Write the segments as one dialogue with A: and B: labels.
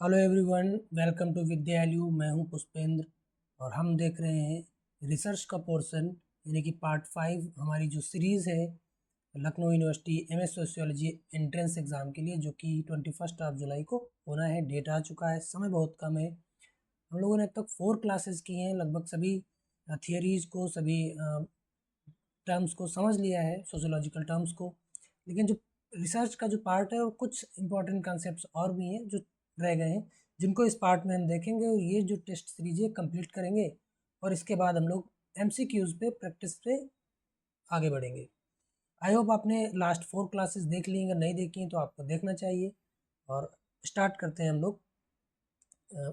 A: Hello everyone, welcome to विद्यालय। मैं हूं पुष्पेंद्र और हम देख रहे हैं रिसर्च का पोर्शन यानी कि पार्ट 5 हमारी जो सीरीज़ है Lucknow university MS sociology entrance exam के लिए, जो कि 21 जुलाई को होना है। डेट आ चुका है, समय बहुत कम है। हम लोगों ने अब तक 4 क्लासेस की हैं, लगभग सभी थियरीज़ को, सभी टर्म्स को समझ लिया है, सोशियोलॉजिकल टर्म्स को। लेकिन जो रिसर्च का जो पार्ट है, वो कुछ इंपॉर्टेंट कॉन्सेप्ट्स और भी हैं जो रह गए हैं, जिनको इस पार्ट में हम देखेंगे। और ये जो टेस्ट सीरीज है कंप्लीट करेंगे और इसके बाद हम लोग एमसीक्यूज पे प्रैक्टिस पे आगे बढ़ेंगे। आई होप आपने लास्ट 4 क्लासेस देख ली, अगर नहीं देखी तो आपको देखना चाहिए। और स्टार्ट करते हैं हम लोग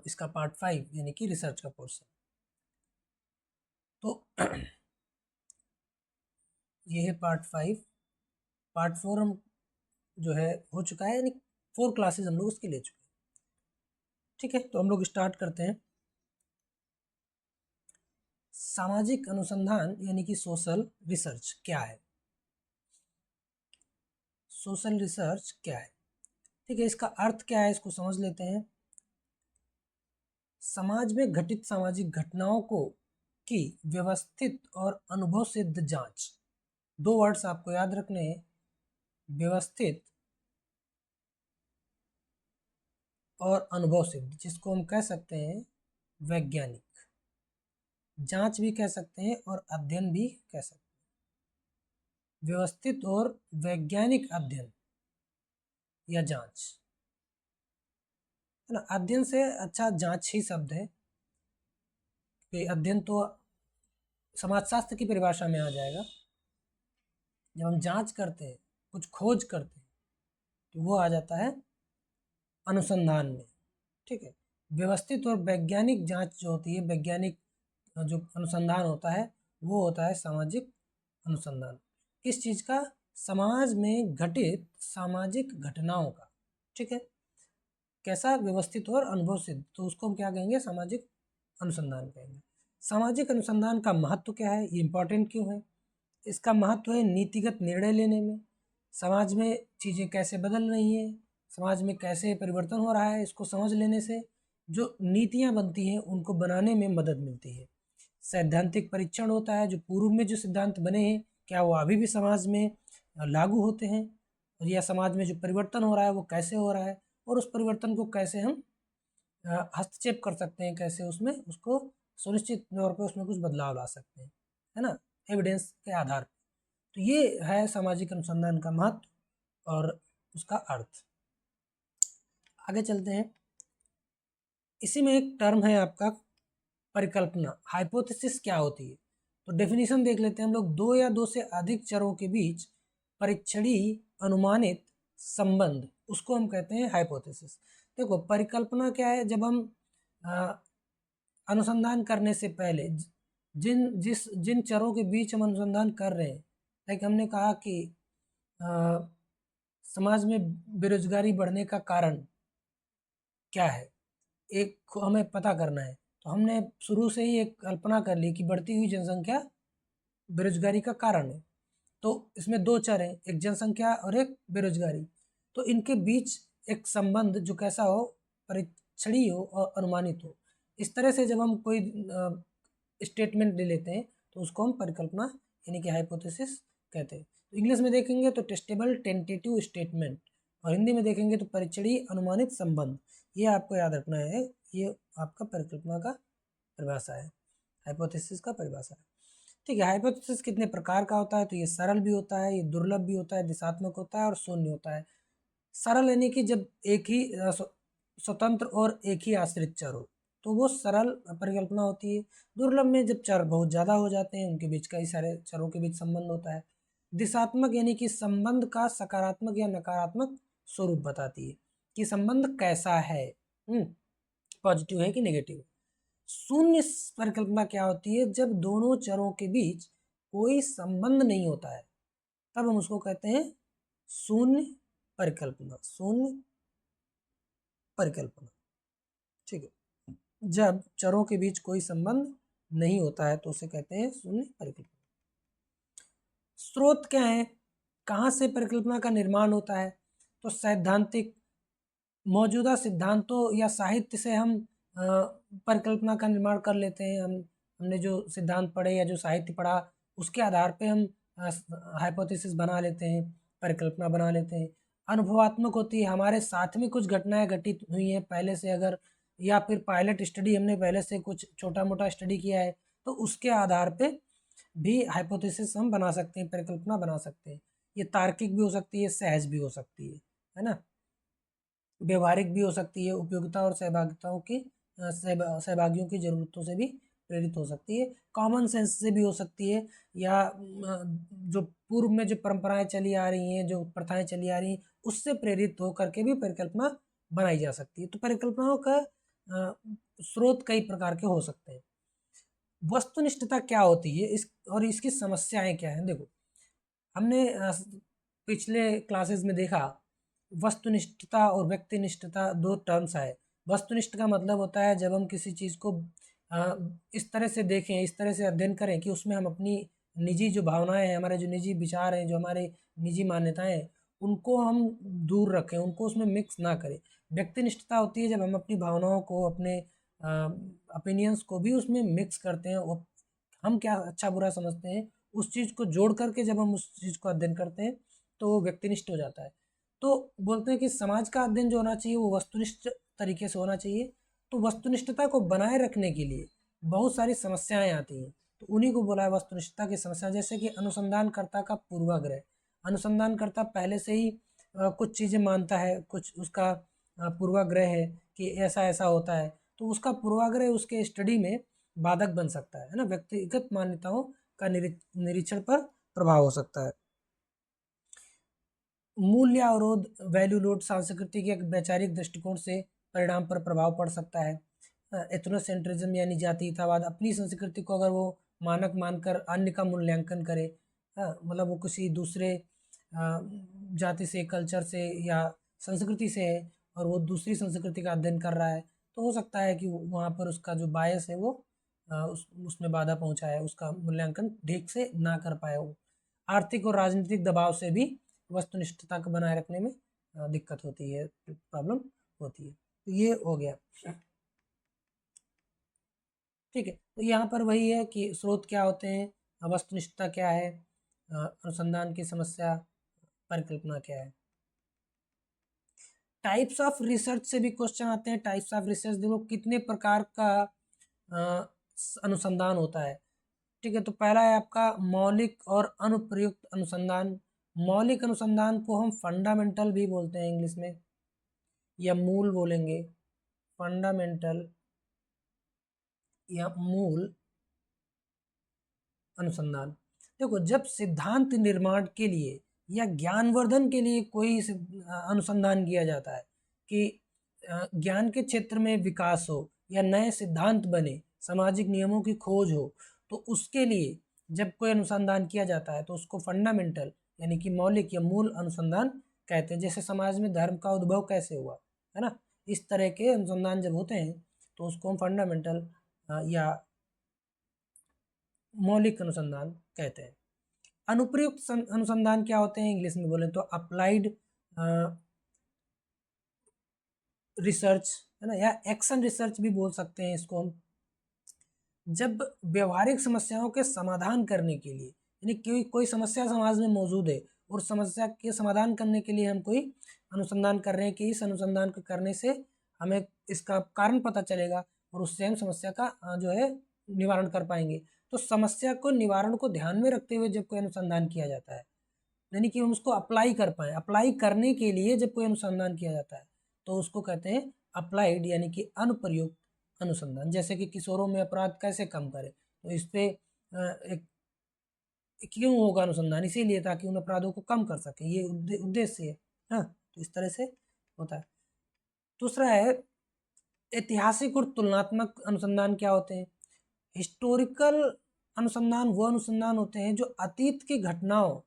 A: इसका पार्ट 5 यानी कि रिसर्च का पोर्शन। तो ये है पार्ट 5। पार्ट 4 हम जो है हो चुका है, यानी 4 क्लासेस हम लोग उसके ले चुके हैं। ठीक है, तो हम लोग स्टार्ट करते हैं। सामाजिक अनुसंधान यानी कि सोशल रिसर्च क्या है? सोशल रिसर्च क्या है? ठीक है, इसका अर्थ क्या है इसको समझ लेते हैं। समाज में घटित सामाजिक घटनाओं को की व्यवस्थित और अनुभव सिद्ध जांच। दो वर्ड्स आपको याद रखने हैं, व्यवस्थित और अनुभव सिद्ध, जिसको हम कह सकते हैं वैज्ञानिक। जांच भी कह सकते हैं और अध्ययन भी कह सकते हैं। व्यवस्थित और वैज्ञानिक अध्ययन या जांच, है ना। अध्ययन से अच्छा जांच ही शब्द है कि अध्ययन तो समाजशास्त्र की परिभाषा में आ जाएगा। जब हम जांच करते हैं, कुछ खोज करते हैं, तो वो आ जाता है अनुसंधान में। ठीक है, व्यवस्थित और वैज्ञानिक जांच जो होती है, वैज्ञानिक जो अनुसंधान होता है, वो होता है सामाजिक अनुसंधान। किस चीज़ का? समाज में घटित सामाजिक घटनाओं का। ठीक है, कैसा? व्यवस्थित और अनुभव सिद्ध, तो उसको हम क्या कहेंगे? सामाजिक अनुसंधान कहेंगे। सामाजिक अनुसंधान का महत्व क्या है, ये इंपॉर्टेंट क्यों है? इसका महत्व है नीतिगत निर्णय लेने में। समाज में चीज़ें कैसे बदल रही हैं, समाज में कैसे परिवर्तन हो रहा है, इसको समझ लेने से जो नीतियाँ बनती हैं उनको बनाने में मदद मिलती है। सैद्धांतिक परीक्षण होता है, जो पूर्व में जो सिद्धांत बने हैं क्या वो अभी भी समाज में लागू होते हैं, या समाज में जो परिवर्तन हो रहा है वो कैसे हो रहा है, और उस परिवर्तन को कैसे हम हस्तक्षेप कर सकते हैं, कैसे उसमें उसको सुनिश्चित तौर पर उसमें कुछ बदलाव ला सकते हैं, है ना, एविडेंस के आधार पर। तो ये है सामाजिक अनुसंधान का महत्व और उसका अर्थ। आगे चलते हैं। इसी में एक टर्म है आपका परिकल्पना। हाइपोथेसिस क्या होती है? तो डेफिनेशन देख लेते हैं हम लोग। दो या दो से अधिक चरों के बीच परीक्षणीय अनुमानित संबंध, उसको हम कहते हैं हाइपोथेसिस। देखो, परिकल्पना क्या है? जब हम अनुसंधान करने से पहले जिन चरों के बीच हम अनुसंधान कर रहे हैं, लाइक हमने कहा कि समाज में बेरोजगारी बढ़ने का कारण क्या है, एक हमें पता करना है। तो हमने शुरू से ही एक कल्पना कर ली कि बढ़ती हुई जनसंख्या बेरोजगारी का कारण है। तो इसमें दो चर हैं, एक जनसंख्या और एक बेरोजगारी। तो इनके बीच एक संबंध जो कैसा हो, परीक्षणीय हो और अनुमानित हो। इस तरह से जब हम कोई स्टेटमेंट ले लेते हैं तो उसको हम परिकल्पना यानी कि हाइपोथेसिस कहते हैं। तो इंग्लिश में देखेंगे तो टेस्टेबल टेंटेटिव स्टेटमेंट, और हिंदी में देखेंगे तो परीक्षणीय अनुमानित संबंध। ये आपको याद रखना है, ये आपका परिकल्पना का परिभाषा है, हाइपोथेसिस का परिभाषा है। ठीक है, हाइपोथेसिस कितने प्रकार का होता है? तो ये सरल भी होता है, ये दुर्लभ भी होता है, दिशात्मक होता है और शून्य होता है। सरल यानी कि जब एक ही स्वतंत्र और एक ही आश्रित चर हो, तो वो सरल परिकल्पना होती है। दुर्लभ में जब चर बहुत ज़्यादा हो जाते हैं, उनके बीच कई सारे चरों के बीच संबंध होता है। दिशात्मक यानी कि संबंध का सकारात्मक या नकारात्मक स्वरूप बताती है कि संबंध कैसा है, पॉजिटिव है कि नेगेटिव। शून्य परिकल्पना क्या होती है? जब दोनों चरों के बीच कोई संबंध नहीं होता है, तब हम उसको कहते हैं शून्य परिकल्पना। शून्य परिकल्पना, ठीक है। जब चरों के बीच कोई संबंध नहीं होता है तो उसे कहते हैं शून्य परिकल्पना। स्रोत क्या है? कहाँ से परिकल्पना का निर्माण होता है? तो सैद्धांतिक मौजूदा सिद्धांतों या साहित्य से हम परिकल्पना का निर्माण कर लेते हैं। हमने जो सिद्धांत पढ़े या जो साहित्य पढ़ा उसके आधार पे हम हाइपोथेसिस बना लेते हैं, परिकल्पना बना लेते हैं। अनुभवात्मक होती है, हमारे साथ में कुछ घटनाएं घटित हुई हैं पहले से अगर, या फिर पायलट स्टडी हमने पहले से कुछ छोटा मोटा स्टडी किया है तो उसके आधार पे भी हाइपोथेसिस हम बना सकते हैं, परिकल्पना बना सकते हैं। ये तार्किक भी हो सकती है, सहज भी हो सकती है ना, व्यवहारिक भी हो सकती है, उपयोगिता और सहभागिताओं की सहभागियों की ज़रूरतों से भी प्रेरित हो सकती है, कॉमन सेंस से भी हो सकती है, या जो पूर्व में जो परंपराएं चली आ रही हैं, जो प्रथाएं चली आ रही हैं उससे प्रेरित होकर के भी परिकल्पना बनाई जा सकती है। तो परिकल्पनाओं का स्रोत कई प्रकार के हो सकते हैं। वस्तुनिष्ठता क्या होती है और इसकी समस्याएं क्या हैं? देखो, हमने पिछले क्लासेस में देखा वस्तुनिष्ठता और व्यक्तिनिष्ठता दो टर्म्स आए। वस्तुनिष्ठ का मतलब होता है जब हम किसी चीज़ को इस तरह से देखें, इस तरह से अध्ययन करें कि उसमें हम अपनी निजी जो भावनाएं हैं, हमारे जो निजी विचार हैं, जो हमारे निजी मान्यताएं हैं, उनको हम दूर रखें, उनको उसमें मिक्स ना करें। व्यक्तिनिष्ठता होती है जब हम अपनी भावनाओं को, अपने ओपिनियंस को भी उसमें मिक्स करते हैं, वो हम क्या अच्छा बुरा समझते हैं उस चीज़ को जोड़ करके जब हम उस चीज़ को अध्ययन करते हैं तो वो व्यक्तिनिष्ठ हो जाता है। तो बोलते हैं कि समाज का अध्ययन जो होना चाहिए वो वस्तुनिष्ठ तरीके से होना चाहिए। तो वस्तुनिष्ठता को बनाए रखने के लिए बहुत सारी समस्याएं आती हैं, तो उन्हीं को बोला है वस्तुनिष्ठता की समस्या। जैसे कि अनुसंधानकर्ता का पूर्वाग्रह, अनुसंधानकर्ता पहले से ही कुछ चीज़ें मानता है, कुछ उसका पूर्वाग्रह है कि ऐसा ऐसा होता है, तो उसका पूर्वाग्रह उसके स्टडी में बाधक बन सकता है ना, व्यक्तिगत मान्यताओं का निरीक्षण पर प्रभाव हो सकता है। मूल्य अवरोध, वैल्यू लोड, सांस्कृतिक या वैचारिक दृष्टिकोण से परिणाम पर प्रभाव पड़ सकता है। एथनोसेंट्रिज्म यानी जातीयतावाद, अपनी संस्कृति को अगर वो मानक मानकर अन्य का मूल्यांकन करे, मतलब वो किसी दूसरे जाति से, कल्चर से या संस्कृति से है और वो दूसरी संस्कृति का अध्ययन कर रहा है, तो हो सकता है कि वहाँ पर उसका जो बायस है वो उसमें बाधा पहुँचाए, उसका मूल्यांकन ठीक से ना कर पाए वो। आर्थिक और राजनीतिक दबाव से भी वस्तुनिष्ठता को बनाए रखने में दिक्कत होती है, प्रॉब्लम होती है। तो ये हो गया, ठीक है। तो यहाँ पर वही है कि स्रोत क्या होते हैं, वस्तुनिष्ठता क्या है, अनुसंधान की समस्या, परिकल्पना क्या है। टाइप्स ऑफ रिसर्च से भी क्वेश्चन आते हैं। टाइप्स ऑफ रिसर्च देखो कितने प्रकार का अनुसंधान होता है, ठीक है। तो पहला है आपका मौलिक और अनुप्रयुक्त अनुसंधान। मौलिक अनुसंधान को हम फंडामेंटल भी बोलते हैं इंग्लिश में, या मूल बोलेंगे, फंडामेंटल या मूल अनुसंधान। देखो, जब सिद्धांत निर्माण के लिए या ज्ञानवर्धन के लिए कोई अनुसंधान किया जाता है कि ज्ञान के क्षेत्र में विकास हो या नए सिद्धांत बने, सामाजिक नियमों की खोज हो, तो उसके लिए जब कोई अनुसंधान किया जाता है तो उसको फंडामेंटल यानी कि मौलिक या मूल अनुसंधान कहते हैं। जैसे समाज में धर्म का उद्भव कैसे हुआ, है ना, इस तरह के अनुसंधान जब होते हैं तो उसको हम फंडामेंटल या मौलिक अनुसंधान कहते हैं। अनुप्रयुक्त अनुसंधान क्या होते हैं, इंग्लिश में बोले तो अप्लाइड रिसर्च, है ना, या एक्शन रिसर्च भी बोल सकते हैं इसको हम। जब व्यवहारिक समस्याओं के समाधान करने के लिए, यानी कोई समस्या समाज में मौजूद है और समस्या के समाधान करने के लिए हम कोई अनुसंधान कर रहे हैं कि इस अनुसंधान को करने से हमें इसका कारण पता चलेगा और उससे हम समस्या का जो है निवारण कर पाएंगे। तो समस्या को निवारण को ध्यान में रखते हुए जब कोई अनुसंधान किया जाता है, यानी कि हम उसको अप्लाई कर पाए, अप्लाई करने के लिए जब कोई अनुसंधान किया जाता है तो उसको कहते हैं अप्लाइड यानी कि अनुप्रयुक्त अनुसंधान। जैसे कि किशोरों में अपराध कैसे कम करें, तो इस पे एक क्यों होगा अनुसंधान, इसीलिए ताकि उन अपराधों को कम कर सके, ये उद्देश्य है। हाँ, तो इस तरह से होता है। दूसरा है ऐतिहासिक और तुलनात्मक अनुसंधान। क्या होते हैं? हिस्टोरिकल अनुसंधान वो अनुसंधान होते हैं जो अतीत की घटनाओं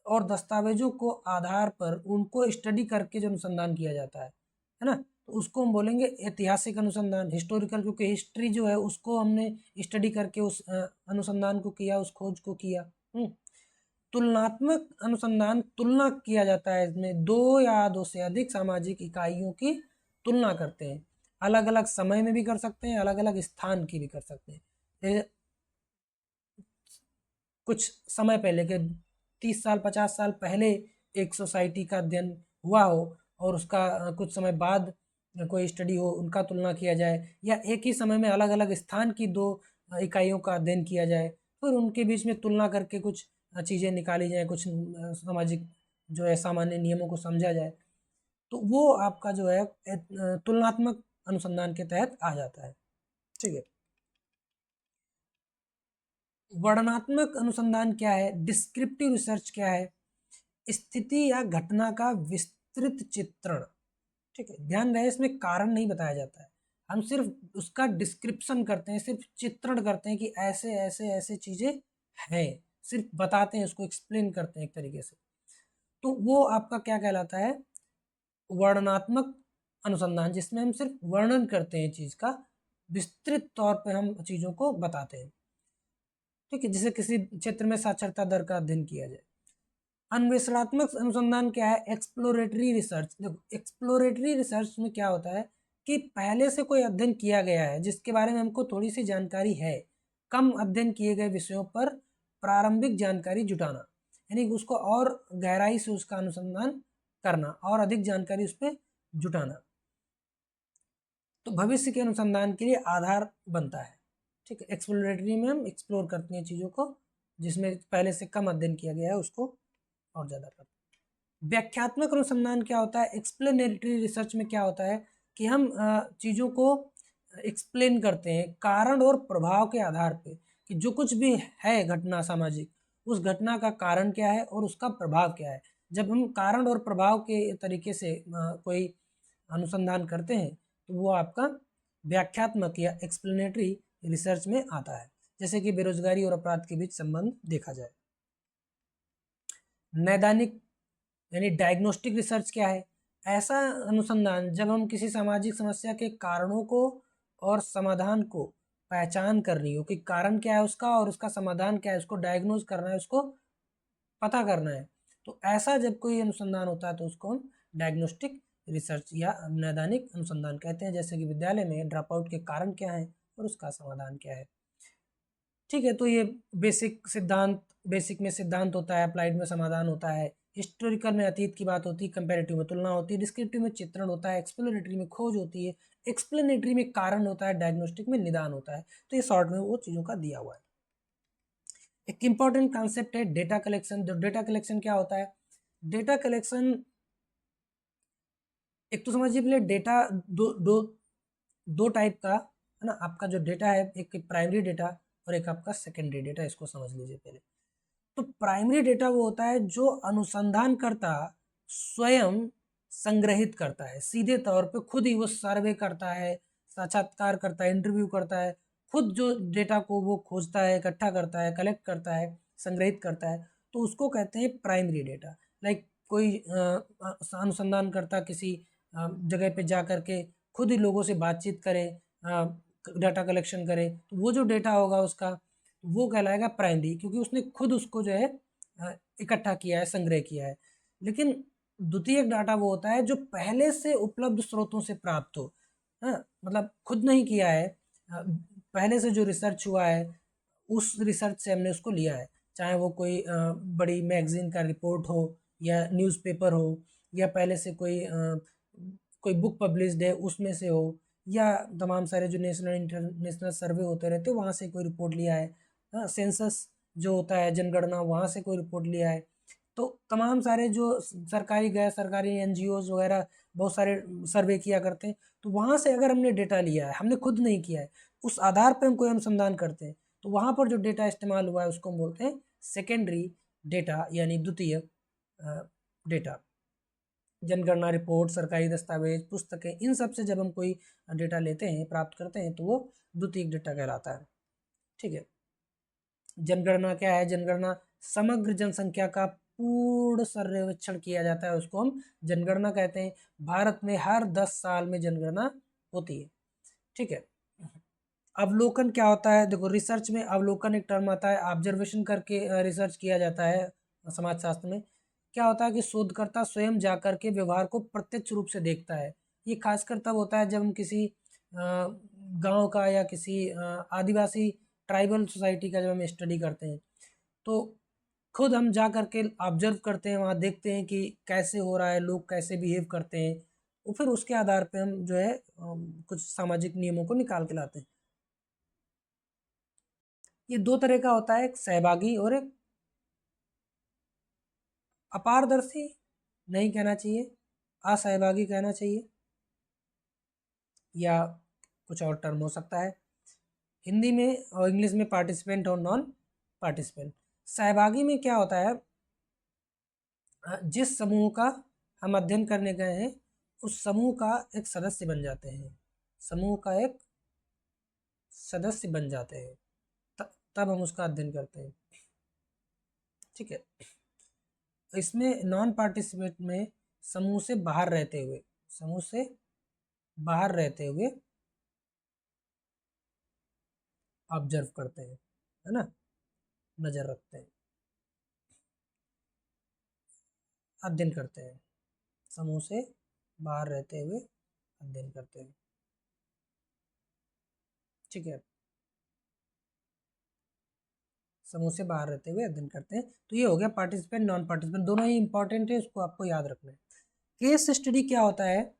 A: और दस्तावेजों को आधार पर उनको स्टडी करके जो अनुसंधान किया जाता है ना, तो उसको हम बोलेंगे ऐतिहासिक अनुसंधान, हिस्टोरिकल, क्योंकि हिस्ट्री जो है उसको हमने स्टडी करके उस अनुसंधान को किया, उस खोज को किया। तुलनात्मक अनुसंधान, तुलना किया जाता है इसमें दो या दो से अधिक सामाजिक इकाइयों की तुलना करते हैं, अलग अलग समय में भी कर सकते हैं, अलग अलग स्थान की भी कर सकते हैं। कुछ समय पहले के 30 साल 50 साल पहले एक सोसाइटी का अध्ययन हुआ हो और उसका कुछ समय बाद कोई स्टडी हो, उनका तुलना किया जाए, या एक ही समय में अलग अलग स्थान की दो इकाइयों का अध्ययन किया जाए, फिर उनके बीच में तुलना करके कुछ चीज़ें निकाली जाए, कुछ सामाजिक जो है सामान्य नियमों को समझा जाए, तो वो आपका जो है तुलनात्मक अनुसंधान के तहत आ जाता है। ठीक है। वर्णनात्मक अनुसंधान क्या है? डिस्क्रिप्टिव रिसर्च क्या है? स्थिति या घटना का विस्तृत चित्रण। ठीक है, ध्यान रहे इसमें कारण नहीं बताया जाता है, हम सिर्फ उसका डिस्क्रिप्शन करते हैं, सिर्फ चित्रण करते हैं कि ऐसे ऐसे ऐसे चीजें हैं, सिर्फ बताते हैं, उसको एक्सप्लेन करते हैं एक तरीके से। तो वो आपका क्या कहलाता है? वर्णनात्मक अनुसंधान, जिसमें हम सिर्फ वर्णन करते हैं चीज का, विस्तृत तौर पे हम चीजों को बताते हैं। ठीक है, जैसे किसी क्षेत्र में साक्षरता दर का अध्ययन किया जाए। अन्वेषणात्मक अनुसंधान क्या है? Exploratory research. देखो एक्सप्लोरेटरी रिसर्च में क्या होता है कि पहले से कोई अध्ययन किया गया है जिसके बारे में हमको थोड़ी सी जानकारी है, कम अध्ययन किए गए विषयों पर प्रारंभिक जानकारी जुटाना, यानी उसको और गहराई से उसका अनुसंधान करना और अधिक जानकारी उस पर जुटाना, तो भविष्य के अनुसंधान के लिए आधार बनता है। ठीक है, एक्सप्लोरेटरी में हम एक्सप्लोर करते हैं चीज़ों को जिसमें पहले से कम अध्ययन किया गया है, उसको और ज़्यादा करते हैं। व्याख्यात्मक अनुसंधान क्या होता है? एक्सप्लेनेटरी रिसर्च में क्या होता है कि हम चीज़ों को एक्सप्लेन करते हैं कारण और प्रभाव के आधार पे, कि जो कुछ भी है घटना सामाजिक, उस घटना का कारण क्या है और उसका प्रभाव क्या है। जब हम कारण और प्रभाव के तरीके से कोई अनुसंधान करते हैं तो वो आपका व्याख्यात्मक या एक्सप्लेनेटरी रिसर्च में आता है। जैसे कि बेरोजगारी और अपराध के बीच संबंध देखा जाए। नैदानिक यानी डायग्नोस्टिक रिसर्च क्या है? ऐसा अनुसंधान जब हम किसी सामाजिक समस्या के कारणों को और समाधान को पहचान करनी हो कि कारण क्या है उसका और उसका समाधान क्या है, उसको डायग्नोज करना है, उसको पता करना है, तो ऐसा जब कोई अनुसंधान होता है तो उसको हम डायग्नोस्टिक रिसर्च या नैदानिक अनुसंधान कहते हैं। जैसे कि विद्यालय में ड्रॉप आउट के कारण क्या है और उसका समाधान क्या है। ठीक है, तो ये बेसिक सिद्धांत, बेसिक में सिद्धांत होता है, अप्लाइड में समाधान होता है, हिस्टोरिकल में अतीत की बात होती है, कंपैरेटिव में तुलना होती है, डिस्क्रिप्टिव में चित्रण होता है, एक्सप्लेनेटरी में खोज होती है, एक्सप्लेनेटरी में कारण होता है, डायग्नोस्टिक में निदान होता है। तो ये शॉर्ट में वो चीज़ों का दिया हुआ है। एक इंपॉर्टेंट कॉन्सेप्ट है डेटा कलेक्शन। जो डेटा कलेक्शन क्या होता है? डेटा कलेक्शन, एक तो समझिए पहले डेटा दो टाइप का है ना। आपका जो डेटा है, एक प्राइमरी डेटा और एक आपका सेकेंडरी डेटा, इसको समझ लीजिए पहले। तो प्राइमरी डेटा वो होता है जो अनुसंधानकर्ता स्वयं संग्रहित करता है, सीधे तौर पे खुद ही वो सर्वे करता है, साक्षात्कार करता है, इंटरव्यू करता है, खुद जो डेटा को वो खोजता है, इकट्ठा करता है, कलेक्ट करता है, संग्रहित करता है, तो उसको कहते हैं प्राइमरी डेटा। लाइक कोई अनुसंधानकर्ता किसी जगह पे जा करके खुद ही लोगों से बातचीत करे, डाटा कलेक्शन करे, तो वो जो डेटा होगा उसका वो कहलाएगा प्राइमरी, क्योंकि उसने खुद उसको जो है इकट्ठा किया है, संग्रह किया है। लेकिन द्वितीयक डाटा वो होता है जो पहले से उपलब्ध स्रोतों से प्राप्त हो, मतलब खुद नहीं किया है, पहले से जो रिसर्च हुआ है उस रिसर्च से हमने उसको लिया है, चाहे वो कोई बड़ी मैगजीन का रिपोर्ट हो या न्यूज़पेपर हो या पहले से कोई बुक पब्लिश्ड है उसमें से हो, या तमाम सारे जो नेशनल इंटरनेशनल सर्वे होते रहते हैं वहाँ से कोई रिपोर्ट लिया है, सेंसस जो होता है जनगणना, वहाँ से कोई रिपोर्ट लिया है। तो तमाम सारे जो सरकारी गैर सरकारी एनजीओज वगैरह बहुत सारे सर्वे किया करते हैं, तो वहाँ से अगर हमने डेटा लिया है, हमने खुद नहीं किया है, उस आधार पर हम कोई अनुसंधान करते हैं, तो वहाँ पर जो डेटा इस्तेमाल हुआ है उसको हम बोलते हैं सेकेंडरी डेटा, यानी द्वितीय डेटा। जनगणना रिपोर्ट, सरकारी दस्तावेज, पुस्तकें, इन सब से जब हम कोई डेटा लेते हैं, प्राप्त करते हैं, तो वो द्वितीयक डेटा कहलाता है। ठीक है, जनगणना क्या है? जनगणना समग्र जनसंख्या का पूर्ण सर्वेक्षण किया जाता है, उसको हम जनगणना कहते हैं। भारत में हर 10 साल में जनगणना होती है। ठीक है, अवलोकन क्या होता है? देखो रिसर्च में अवलोकन एक टर्म आता है, ऑब्जर्वेशन करके रिसर्च किया जाता है समाजशास्त्र में। क्या होता है कि शोधकर्ता स्वयं जाकर के व्यवहार को प्रत्यक्ष रूप से देखता है, ये खासकर तब होता है जब हम किसी गांव का या किसी आदिवासी ट्राइबल सोसाइटी का जब हम स्टडी करते हैं, तो खुद हम जा करके ऑब्जर्व करते हैं, वहाँ देखते हैं कि कैसे हो रहा है, लोग कैसे बिहेव करते हैं, और फिर उसके आधार पे हम जो है कुछ सामाजिक नियमों को निकाल के लाते हैं। ये दो तरह का होता है, एक सहभागी और एक अपारदर्शी नहीं कहना चाहिए, असहभागी कहना चाहिए, या कुछ और टर्म हो सकता है हिंदी में और इंग्लिश में, पार्टिसिपेंट और नॉन पार्टिसिपेंट। सहभागी में क्या होता है, जिस समूह का हम अध्ययन करने गए हैं उस समूह का एक सदस्य बन जाते हैं, समूह का एक सदस्य बन जाते हैं, तब हम उसका अध्ययन करते हैं। ठीक है, इसमें नॉन पार्टिसिपेंट में समूह से बाहर रहते हुए, समूह से बाहर रहते हुए ऑब्जर्व करते हैं, है ना, नज़र रखते हैं, अध्ययन करते हैं, समूह से बाहर रहते हुए अध्ययन करते हैं। ठीक है, समूह से बाहर रहते हुए अध्ययन करते हैं। तो ये हो गया पार्टिसिपेंट नॉन पार्टिसिपेंट, दोनों ही इंपॉर्टेंट है, उसको आपको याद रखना है। केस स्टडी क्या होता है,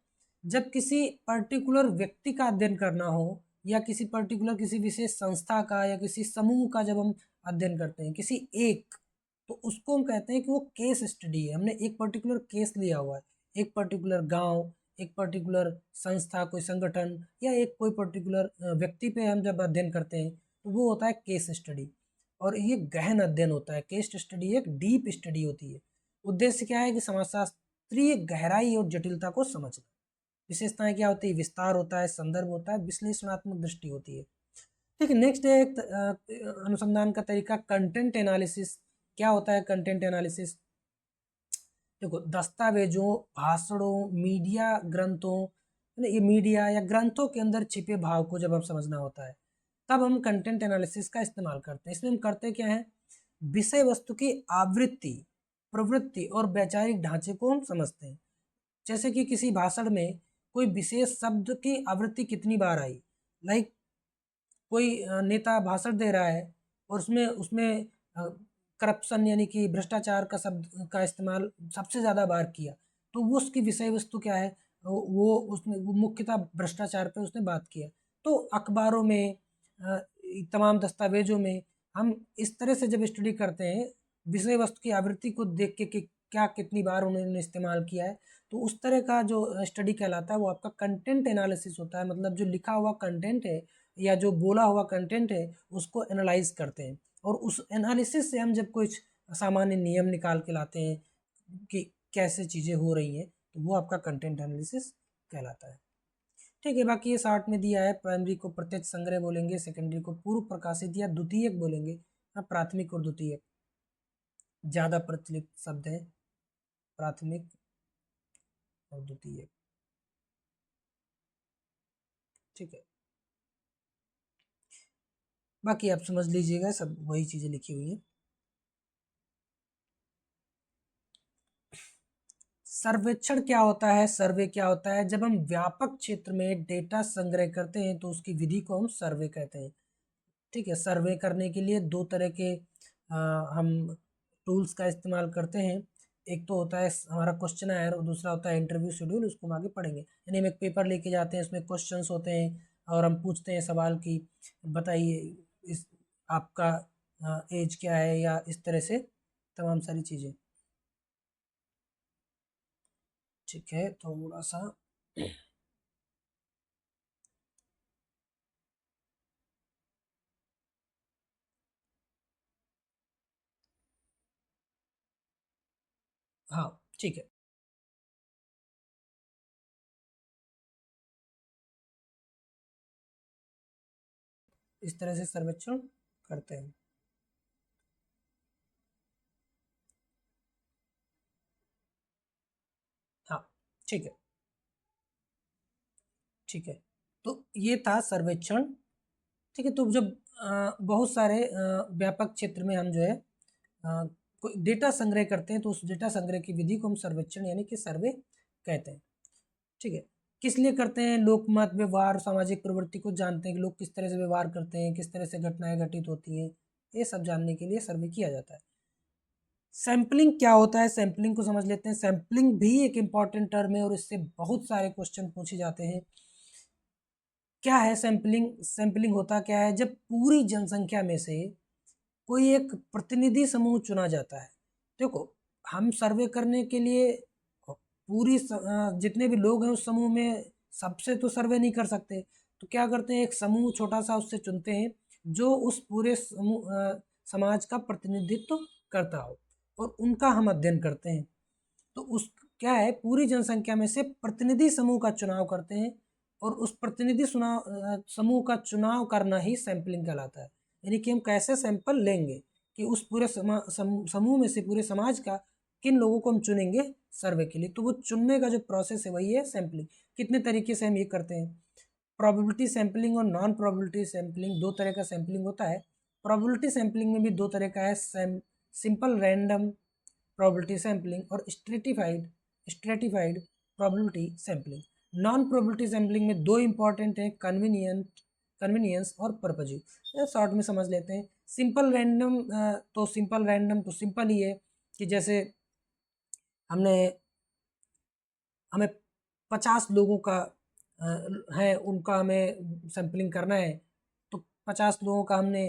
A: जब किसी पर्टिकुलर व्यक्ति का अध्ययन करना हो, या किसी पर्टिकुलर किसी विशेष संस्था का या किसी समूह का जब हम अध्ययन करते हैं किसी एक, तो उसको हम कहते हैं कि वो केस स्टडी है। हमने एक पर्टिकुलर केस लिया हुआ है, एक पर्टिकुलर गांव, एक पर्टिकुलर संस्था, कोई संगठन, या एक कोई पर्टिकुलर व्यक्ति पे हम जब अध्ययन करते हैं तो वो होता है केस स्टडी। और ये गहन अध्ययन होता है, केस स्टडी एक डीप स्टडी होती है। उद्देश्य क्या है कि समाजशास्त्रीय गहराई और जटिलता को समझना। विशेषताएं क्या होती है, विस्तार होता है, संदर्भ होता है, विश्लेषणात्मक दृष्टि होती है। ठीक है, नेक्स्ट है एक अनुसंधान का तरीका कंटेंट एनालिसिस। क्या होता है कंटेंट एनालिसिस, देखो दस्तावेजों, भाषणों, मीडिया ग्रंथों, ये मीडिया या ग्रंथों के अंदर छिपे भाव को जब हम समझना होता है तब हम कंटेंट एनालिसिस का इस्तेमाल करते हैं। इसमें हम करते क्या है, विषय वस्तु की आवृत्ति, प्रवृत्ति और वैचारिक ढांचे को हम समझते हैं। जैसे कि किसी भाषण में कोई विशेष शब्द की आवृत्ति कितनी बार आई, लाइक कोई नेता भाषण दे रहा है और उसमें उसमें करप्शन यानी कि भ्रष्टाचार का शब्द का इस्तेमाल सबसे ज़्यादा बार किया, तो वो उसकी विषय वस्तु क्या है, वो उसने वो मुख्यतः भ्रष्टाचार पे उसने बात किया। तो अखबारों में तमाम दस्तावेजों में हम इस तरह से जब स्टडी करते हैं, विषय वस्तु की आवृत्ति को देख के कि क्या कितनी बार उन्होंने इस्तेमाल किया है, तो उस तरह का जो स्टडी कहलाता है वो आपका कंटेंट एनालिसिस होता है। मतलब जो लिखा हुआ कंटेंट है या जो बोला हुआ कंटेंट है उसको एनालाइज करते हैं, और उस एनालिसिस से हम जब कुछ सामान्य नियम निकाल के लाते हैं कि कैसे चीज़ें हो रही हैं, तो वो आपका कंटेंट एनालिसिस कहलाता है। ठीक है, बाकी ये 60 में दिया है, प्राइमरी को प्रत्यक्ष संग्रह बोलेंगे, सेकेंडरी को पूर्व प्रकाशित या द्वितीयक बोलेंगे। हाँ, प्राथमिक और द्वितीयक ज़्यादा प्रचलित शब्द है, प्राथमिक और द्वितीयक। ठीक है, बाकी आप समझ लीजिएगा, सब वही चीज़ें लिखी हुई हैं। सर्वेक्षण क्या होता है, सर्वे क्या होता है, जब हम व्यापक क्षेत्र में डेटा संग्रह करते हैं तो उसकी विधि को हम सर्वे कहते हैं। ठीक है, सर्वे करने के लिए दो तरह के हम टूल्स का इस्तेमाल करते हैं। एक तो होता है हमारा क्वेश्चनर और दूसरा होता है इंटरव्यू शेड्यूल, उसको हम आगे पढ़ेंगे। यानी हम एक पेपर लेके जाते हैं, उसमें क्वेश्चंस होते हैं और हम पूछते हैं सवाल की बताइए इस आपका एज क्या है, या इस तरह से तमाम सारी चीज़ें। ठीक है, थोड़ा सा हाँ, ठीक है, इस तरह से सर्वेक्षण करते हैं। हाँ, ठीक है, ठीक है, तो ये था सर्वेक्षण। ठीक है, तो जब बहुत सारे व्यापक क्षेत्र में हम जो है कोई डेटा संग्रह करते हैं तो उस डेटा संग्रह की विधि को हम सर्वेक्षण यानी कि सर्वे कहते हैं। ठीक है, किस लिए करते हैं? लोक मत, व्यवहार, सामाजिक प्रवृत्ति को जानते हैं कि लोग किस तरह से व्यवहार करते हैं, किस तरह से घटनाएं घटित होती हैं, ये सब जानने के लिए सर्वे किया जाता है। सैम्पलिंग क्या होता है? सैम्पलिंग को समझ लेते हैं। सैम्पलिंग भी एक इम्पॉर्टेंट टर्म है और इससे बहुत सारे क्वेश्चन पूछे जाते हैं। क्या है सैम्पलिंग? सैम्पलिंग होता क्या है? जब पूरी जनसंख्या में से कोई एक प्रतिनिधि समूह चुना जाता है। देखो, हम सर्वे करने के लिए जितने भी लोग हैं उस समूह में सबसे तो सर्वे नहीं कर सकते, तो क्या करते हैं, एक समूह छोटा सा उससे चुनते हैं जो उस पूरे समाज का प्रतिनिधित्व करता हो, और उनका हम अध्ययन करते हैं। तो उस क्या है, पूरी जनसंख्या में से प्रतिनिधि समूह का चुनाव करते हैं, और उस प्रतिनिधि समूह का चुनाव करना ही सैंपलिंग कहलाता है। यानी कि हम कैसे सैंपल लेंगे कि उस पूरे समूह में से पूरे समाज का किन लोगों को हम चुनेंगे सर्वे के लिए, तो वो चुनने का जो प्रोसेस है वही है सैंपलिंग। कितने तरीके से हम ये करते हैं? प्रोबेबिलिटी सैंपलिंग और नॉन प्रोबेबिलिटी सैंपलिंग, दो तरह का सैंपलिंग होता है। प्रोबेबिलिटी सैंपलिंग में भी दो तरह का है, सिंपल रैंडम प्रोबेबिलिटी सैंपलिंग और stratified probability sampling. Non probability sampling में दो इंपॉर्टेंट हैं, कन्वीनियंस और पर्पजीव। शॉर्ट में समझ लेते हैं। सिंपल रैंडम तो सिंपल ही है कि जैसे हमें 50 लोगों का है, उनका हमें सैंपलिंग करना है, तो 50 लोगों का हमने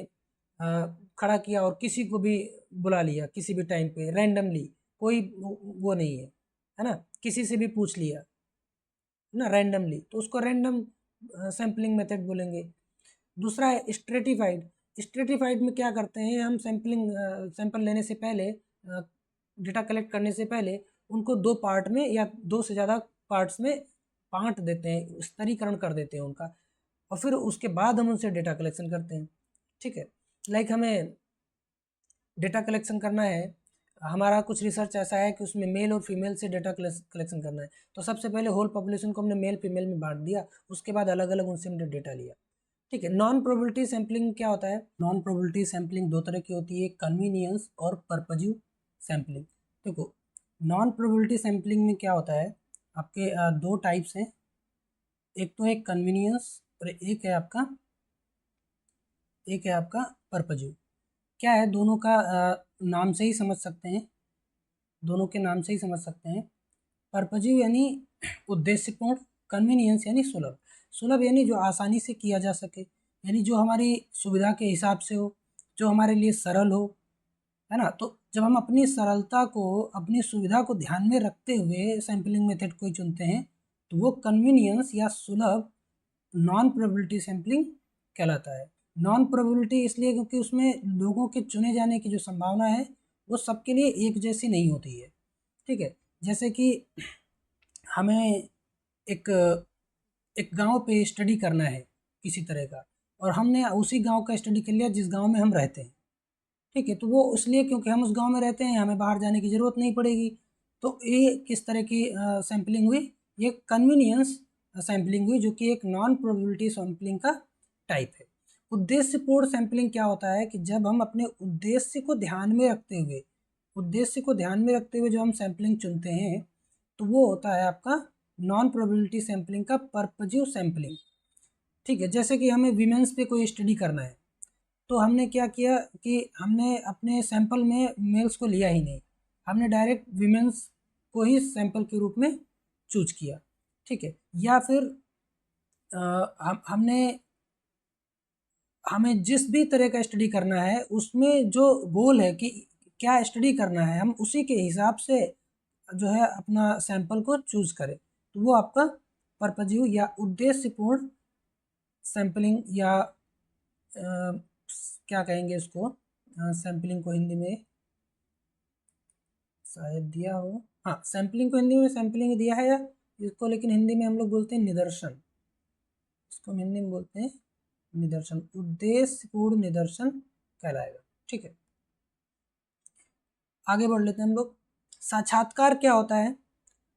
A: खड़ा किया और किसी को भी बुला लिया किसी भी टाइम पे रैंडमली, कोई वो नहीं है ना, किसी से भी पूछ लिया ना रैंडमली, तो उसको रैंडम सैंपलिंग मेथड बोलेंगे। दूसरा है स्ट्रेटिफाइड में क्या करते हैं, हम सैंपल लेने से पहले, डेटा कलेक्ट करने से पहले उनको दो पार्ट में या दो से ज़्यादा पार्ट्स में बांट देते हैं, स्तरीकरण कर देते हैं उनका, और फिर उसके बाद हम उनसे डेटा कलेक्शन करते हैं। ठीक है, लाइक हमें डेटा कलेक्शन करना है, हमारा कुछ रिसर्च ऐसा है कि उसमें मेल और फीमेल से डेटा कलेक्शन करना है, तो सबसे पहले होल पॉपुलेशन को हमने मेल फीमेल में बांट दिया, उसके बाद अलग अलग उनसे हमने डेटा लिया। ठीक है, नॉन प्रोबेबिलिटी सैंपलिंग क्या होता है? नॉन प्रोबेबिलिटी सैंपलिंग दो तरह की होती है, कन्वीनियंस और पर्पजीव सैंपलिंग। देखो, नॉन प्रोबेबिलिटी सैंपलिंग में क्या होता है, आपके दो टाइप्स हैं, एक तो है कन्वीनियंस और एक है आपका पर्पजीव। क्या है, दोनों का नाम से ही समझ सकते हैं, दोनों के नाम से ही समझ सकते हैं। पर्पजीव यानी उद्देश्यपूर्ण, कन्वीनियंस यानी सुलभ। सुलभ यानी जो आसानी से किया जा सके, यानी जो हमारी सुविधा के हिसाब से हो, जो हमारे लिए सरल हो, है ना। तो जब हम अपनी सरलता को, अपनी सुविधा को ध्यान में रखते हुए सैंपलिंग मेथड को चुनते हैं, तो वो कन्वीनियंस या सुलभ नॉन प्रोबेबिलिटी सैंपलिंग कहलाता है। नॉन प्रोबेबिलिटी इसलिए क्योंकि उसमें लोगों के चुने जाने की जो संभावना है वो सबके लिए एक जैसी नहीं होती है। ठीक है, जैसे कि हमें एक एक गांव पे स्टडी करना है किसी तरह का, और हमने उसी गांव का स्टडी कर लिया जिस गांव में हम रहते हैं। ठीक है, तो वो इसलिए क्योंकि हम उस गांव में रहते हैं, हमें बाहर जाने की ज़रूरत नहीं पड़ेगी। तो ये किस तरह की सैंपलिंग हुई? ये कन्वीनियंस सैंपलिंग हुई, जो कि एक नॉन प्रोबेबिलिटी सैंपलिंग का टाइप है। उद्देश्यपूर्ण सैंपलिंग क्या होता है कि जब हम अपने उद्देश्य को ध्यान में रखते हुए जो हम सैंपलिंग चुनते हैं, तो वो होता है आपका नॉन प्रोबेबिलिटी सैंपलिंग का पर्पजीव सैंपलिंग। ठीक है, जैसे कि हमें वीमेंस पे कोई स्टडी करना है, तो हमने क्या किया कि हमने अपने सैंपल में मेल्स को लिया ही नहीं, हमने डायरेक्ट वीमेंस को ही सैंपल के रूप में चूज किया। ठीक है, या फिर हमें जिस भी तरह का स्टडी करना है उसमें जो गोल है कि क्या स्टडी करना है, हम उसी के हिसाब से जो है अपना सैंपल को चूज करें, तो वो आपका पर्पजीव या उद्देश्यपूर्ण सैंपलिंग या क्या कहेंगे उसको, सैंपलिंग को हिंदी में शायद दिया हो, हाँ सैंपलिंग को हिंदी में सैंपलिंग दिया है, या इसको लेकिन हिंदी में हम लोग बोलते हैं निदर्शन, इसको हम हिंदी में बोलते हैं निदर्शन, उद्देश्यपूर्ण निदर्शन कहलाएगा। ठीक है, आगे बढ़ लेते हैं हम लोग। साक्षात्कार क्या होता है?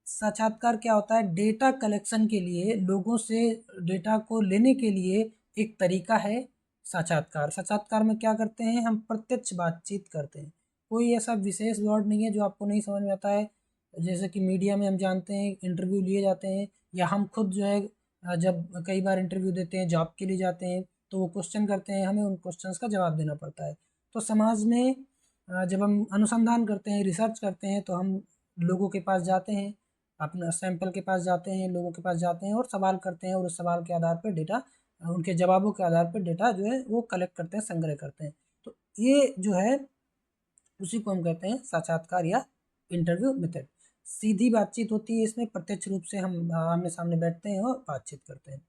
A: साक्षात्कार क्या होता है? डेटा कलेक्शन के लिए, लोगों से डेटा को लेने के लिए एक तरीका है साक्षात्कार। साक्षात्कार में क्या करते हैं, हम प्रत्यक्ष बातचीत करते हैं। कोई ऐसा विशेष वर्ड नहीं है जो आपको नहीं समझ में आता है, जैसे कि मीडिया में हम जानते हैं इंटरव्यू लिए जाते हैं या हम खुद जो है जब कई बार इंटरव्यू देते हैं, जॉब के लिए जाते हैं, तो वो क्वेश्चन करते हैं, हमें उन क्वेश्चंस का जवाब देना पड़ता है। तो समाज में जब हम अनुसंधान करते हैं, रिसर्च करते हैं, तो हम लोगों के पास जाते हैं, अपना सैंपल के पास जाते हैं, लोगों के पास जाते हैं और सवाल करते हैं, और उस सवाल के आधार पर डेटा, उनके जवाबों के आधार पर डेटा जो है वो कलेक्ट करते हैं, संग्रह करते हैं। तो ये जो है उसी को हम कहते हैं साक्षात्कार या इंटरव्यू मेथड। सीधी बातचीत होती है इसमें, प्रत्यक्ष रूप से हम आमने सामने बैठते हैं और बातचीत करते हैं।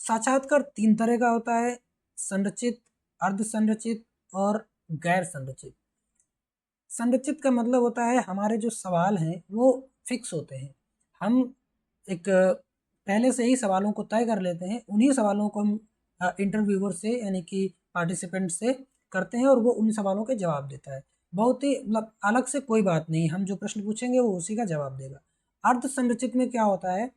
A: साक्षात्कार 3 तरह का होता है: संरचित, अर्ध संरचित और गैर संरचित। संरचित का मतलब होता है हमारे जो सवाल हैं वो फिक्स होते हैं, हम एक पहले से ही सवालों को तय कर लेते हैं, उन्हीं सवालों को हम इंटरव्यूअर से यानी कि पार्टिसिपेंट से करते हैं और वो उन सवालों के जवाब देता है। बहुत ही मतलब अलग से कोई बात नहीं, हम जो प्रश्न पूछेंगे वो उसी का जवाब देगा। अर्ध संरचित में क्या होता है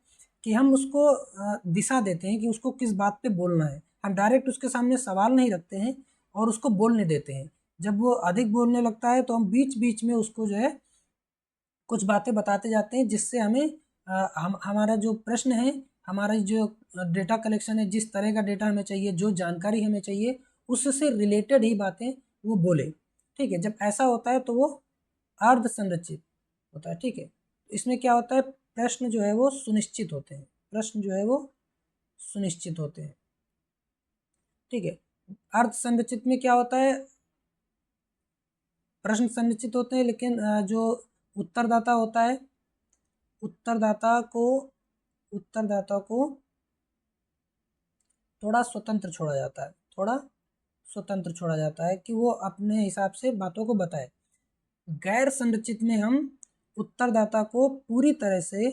A: कि हम उसको दिशा देते हैं कि उसको किस बात पे बोलना है, हम डायरेक्ट उसके सामने सवाल नहीं रखते हैं और उसको बोलने देते हैं। जब वो अधिक बोलने लगता है तो हम बीच बीच में उसको जो है कुछ बातें बताते जाते हैं, जिससे हमें हमारा जो प्रश्न है, हमारा जो डेटा कलेक्शन है, जिस तरह का डेटा हमें चाहिए, जो जानकारी हमें चाहिए, उससे रिलेटेड ही बातें वो बोले। ठीक है, जब ऐसा होता है तो वो अर्ध संरचित होता है। ठीक है, इसमें क्या होता है, प्रश्न जो है वो सुनिश्चित होते हैं, प्रश्न जो है वो सुनिश्चित होते हैं। ठीक है, अर्ध संरचित में क्या होता है, प्रश्न संरचित होते हैं लेकिन जो उत्तरदाता होता है, उत्तरदाता को थोड़ा स्वतंत्र छोड़ा जाता है, थोड़ा स्वतंत्र छोड़ा जाता है कि वो अपने हिसाब से बातों को बताए। गैर संरचित में हम उत्तरदाता को पूरी तरह से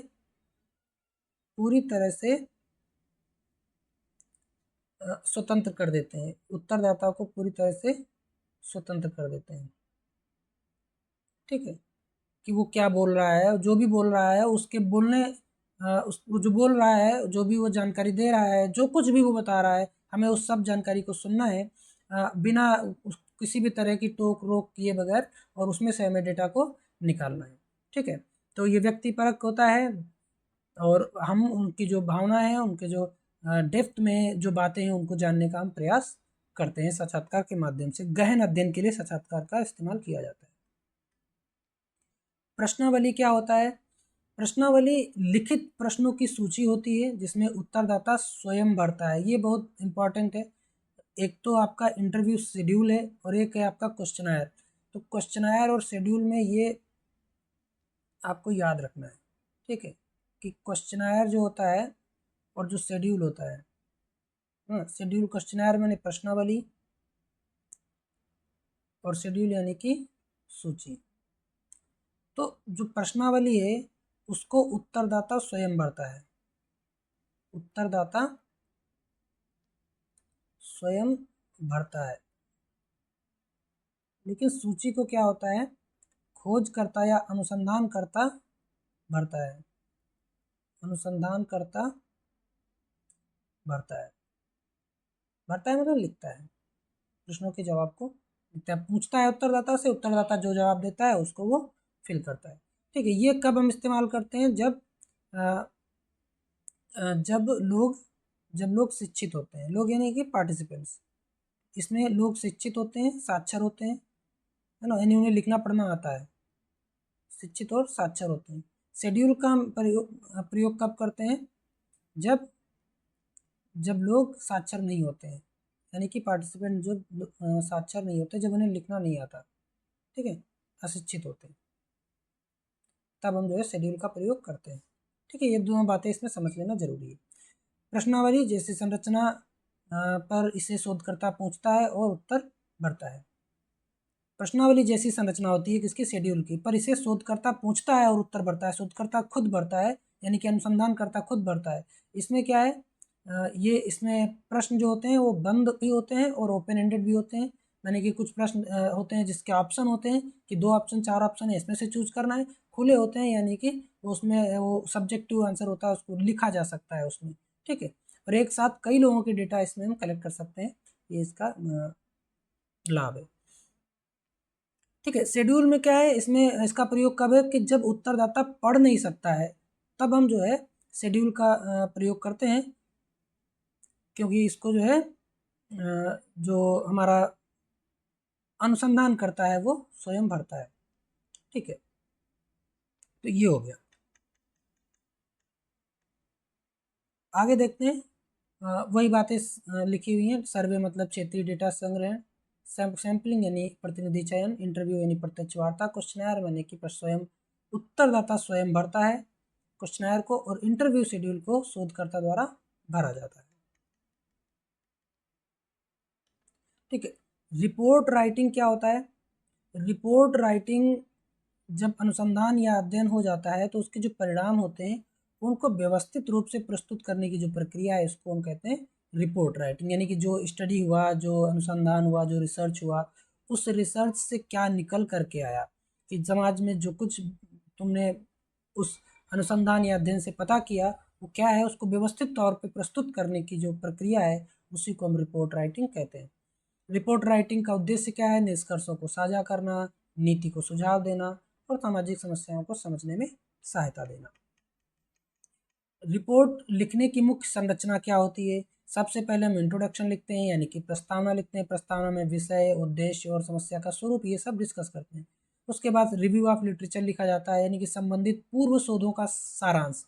A: स्वतंत्र कर देते हैं, उत्तरदाता को पूरी तरह से स्वतंत्र कर देते हैं। ठीक है, कि वो क्या बोल रहा है, जो भी बोल रहा है उसके बोलने वो जो बोल रहा है, जो भी वो जानकारी दे रहा है, जो कुछ भी वो बता रहा है, हमें उस सब जानकारी को सुनना है बिना किसी भी तरह की टोक रोक किए बगैर, और उसमें से हमें डेटा को निकालना है। ठीक है, तो ये व्यक्तिपरक होता है और हम उनकी जो भावना है, उनके जो डेप्थ में जो बातें हैं उनको जानने का हम प्रयास करते हैं। साक्षात्कार के माध्यम से गहन अध्ययन के लिए साक्षात्कार का इस्तेमाल किया जाता है। प्रश्नावली क्या होता है, प्रश्नावली लिखित प्रश्नों की सूची होती है जिसमें उत्तरदाता स्वयं भरता है। ये बहुत इंपॉर्टेंट है। एक तो आपका इंटरव्यू शेड्यूल है और एक है आपका क्वेश्चनायर। तो क्वेश्चनायर और शेड्यूल में ये आपको याद रखना है। ठीक है, कि क्वेश्चनायर जो होता है और जो शेड्यूल होता है, शेड्यूल क्वेश्चनायर मैंने प्रश्नावली और शेड्यूल यानी कि सूची। तो जो प्रश्नावली है उसको उत्तरदाता स्वयं भरता है, उत्तरदाता स्वयं भरता है। लेकिन सूची को क्या होता है, खोजकर्ता या अनुसंधानकर्ता भरता है, अनुसंधानकर्ता भरता है। भरता है मतलब लिखता है, प्रश्नों के जवाब को लिखता है, पूछता है उत्तरदाता से, उत्तरदाता जो जवाब देता है उसको वो फिल करता है। ठीक है, ये कब हम इस्तेमाल करते हैं, जब जब लोग शिक्षित होते हैं, लोग यानी कि पार्टिसिपेंट्स, इसमें लोग शिक्षित होते हैं, साक्षर होते हैं, है ना, यानी उन्हें लिखना पढ़ना आता है, शिक्षित और साक्षर होते हैं। शेड्यूल का हम प्रयोग कब करते हैं, जब लोग साक्षर नहीं होते हैं, यानी कि पार्टिसिपेंट जो साक्षर नहीं होते, जब उन्हें लिखना नहीं आता, ठीक है, अशिक्षित होते हैं, तब हम जो है शेड्यूल का प्रयोग करते हैं। ठीक है, ये दोनों बातें इसमें समझ लेना जरूरी है। प्रश्नावली जैसी संरचना पर इसे शोधकर्ता पूछता है और उत्तर भरता है। प्रश्नावली जैसी संरचना होती है किसकी, शेड्यूल की, पर इसे शोधकर्ता पूछता है और उत्तर भरता है, शोधकर्ता खुद भरता है, यानी कि अनुसंधानकर्ता खुद भरता है। इसमें क्या है, ये इसमें प्रश्न जो होते हैं वो बंद भी होते हैं और ओपन एंडेड भी होते हैं, यानी कि कुछ प्रश्न होते हैं जिसके ऑप्शन होते हैं कि 2 ऑप्शन 4 ऑप्शन है, इसमें से चूज करना है। खुले होते हैं यानी कि उसमें वो सब्जेक्टिव आंसर होता है, उसको लिखा जा सकता है उसमें। ठीक है, और एक साथ कई लोगों के डेटा इसमें हम कलेक्ट कर सकते हैं, ये इसका लाभ है। ठीक है, शेड्यूल में क्या है, इसमें इसका प्रयोग कब है कि जब उत्तरदाता पढ़ नहीं सकता है, तब हम जो है शेड्यूल का प्रयोग करते हैं, क्योंकि इसको जो है जो हमारा अनुसंधान करता है वो स्वयं भरता है। ठीक है, तो ये हो गया। आगे देखते हैं, वही बातें लिखी हुई हैं। सर्वे मतलब क्षेत्रीय डेटा संग्रह, सैम्पलिंग यानी प्रतिनिधि चयन, इंटरव्यू यानी प्रत्यक्ष वार्ता, क्वेश्चनर यानी कि स्वयं उत्तरदाता स्वयं भरता है क्वेश्चनर को, और इंटरव्यू शेड्यूल को शोधकर्ता द्वारा भरा जाता है। ठीक है, रिपोर्ट राइटिंग क्या होता है? रिपोर्ट राइटिंग जब अनुसंधान या अध्ययन हो जाता है तो उसके जो परिणाम होते हैं उनको व्यवस्थित रूप से प्रस्तुत करने की जो प्रक्रिया है इसको हम कहते हैं रिपोर्ट राइटिंग। यानी कि जो स्टडी हुआ, जो अनुसंधान हुआ, जो रिसर्च हुआ, उस रिसर्च से क्या निकल करके आया, कि समाज में जो कुछ तुमने उस अनुसंधान या अध्ययन से पता किया वो क्या है, उसको व्यवस्थित तौर पे प्रस्तुत करने की जो प्रक्रिया है उसी को हम रिपोर्ट राइटिंग कहते हैं। रिपोर्ट राइटिंग का उद्देश्य क्या है? निष्कर्षों को साझा करना, नीति को सुझाव देना और सामाजिक समस्याओं को समझने में सहायता देना। रिपोर्ट लिखने की मुख्य संरचना क्या होती है? सबसे पहले हम इंट्रोडक्शन लिखते हैं, यानी कि प्रस्तावना लिखते हैं। प्रस्तावना में विषय, उद्देश्य और समस्या का स्वरूप ये सब डिस्कस करते हैं। उसके बाद रिव्यू ऑफ लिटरेचर लिखा जाता है, यानी कि संबंधित पूर्व शोधों का सारांश।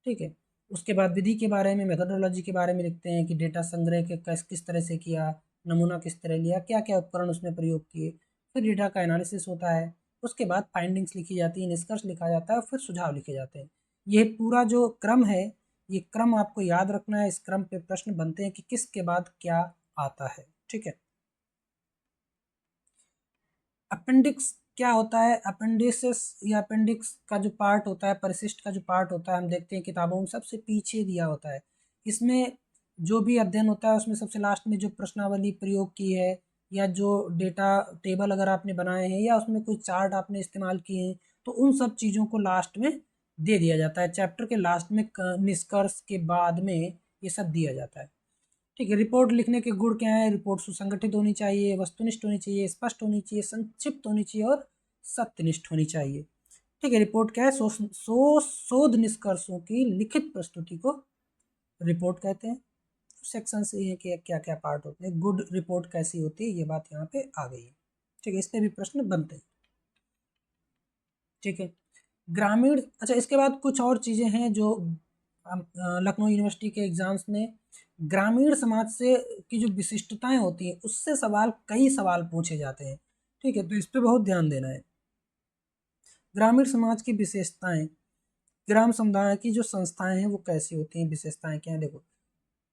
A: ठीक है, उसके बाद विधि के बारे में, मेथोडोलॉजी के बारे में लिखते हैं कि डेटा संग्रह के किस तरह से किया, नमूना किस तरह लिया, क्या क्या उपकरण उसमें प्रयोग किए। फिर डेटा का एनालिसिस होता है। उसके बाद फाइंडिंग्स लिखी जाती है, निष्कर्ष लिखा जाता है और फिर सुझाव लिखे जाते हैं। ये पूरा जो क्रम है, ये क्रम आपको याद रखना है। इस क्रम पे प्रश्न बनते हैं कि किसके बाद क्या आता है। ठीक है, अपेंडिक्स क्या होता है? अपेंडिसेस या अपेंडिक्स का जो पार्ट होता है, परिशिष्ट का जो पार्ट होता है, हम देखते हैं किताबों में सबसे पीछे दिया होता है। इसमें जो भी अध्ययन होता है उसमें सबसे लास्ट में जो प्रश्नावली प्रयोग की है, या जो डेटा टेबल अगर आपने बनाए हैं, या उसमें कोई चार्ट आपने इस्तेमाल किए हैं, तो उन सब चीज़ों को लास्ट में दे दिया जाता है। चैप्टर के लास्ट में निष्कर्ष के बाद में ये सब दिया जाता है। ठीक है, रिपोर्ट लिखने के गुण क्या है? रिपोर्ट सुसंगठित होनी चाहिए, वस्तुनिष्ठ होनी चाहिए, स्पष्ट होनी चाहिए, संक्षिप्त होनी चाहिए और सत्यनिष्ठ होनी चाहिए। ठीक है, रिपोर्ट क्या है? शोध निष्कर्षों की लिखित प्रस्तुति को रिपोर्ट कहते हैं। सेक्शन से ये कि क्या क्या पार्ट होते हैं। गुड रिपोर्ट कैसी होती है, ये बात यहाँ पे आ गई है। ठीक है, इस पे भी प्रश्न बनते हैं। ठीक है, ग्रामीण, अच्छा इसके बाद कुछ और चीज़ें हैं जो लखनऊ यूनिवर्सिटी के एग्जाम्स में ग्रामीण समाज से की जो विशिष्टताएं होती हैं उससे कई सवाल पूछे जाते हैं। ठीक है, तो इस पे बहुत ध्यान देना है। ग्रामीण समाज की विशेषताएं, ग्राम समुदाय की जो संस्थाएं हैं वो कैसी होती हैं, विशेषताएं क्या हैं? देखो,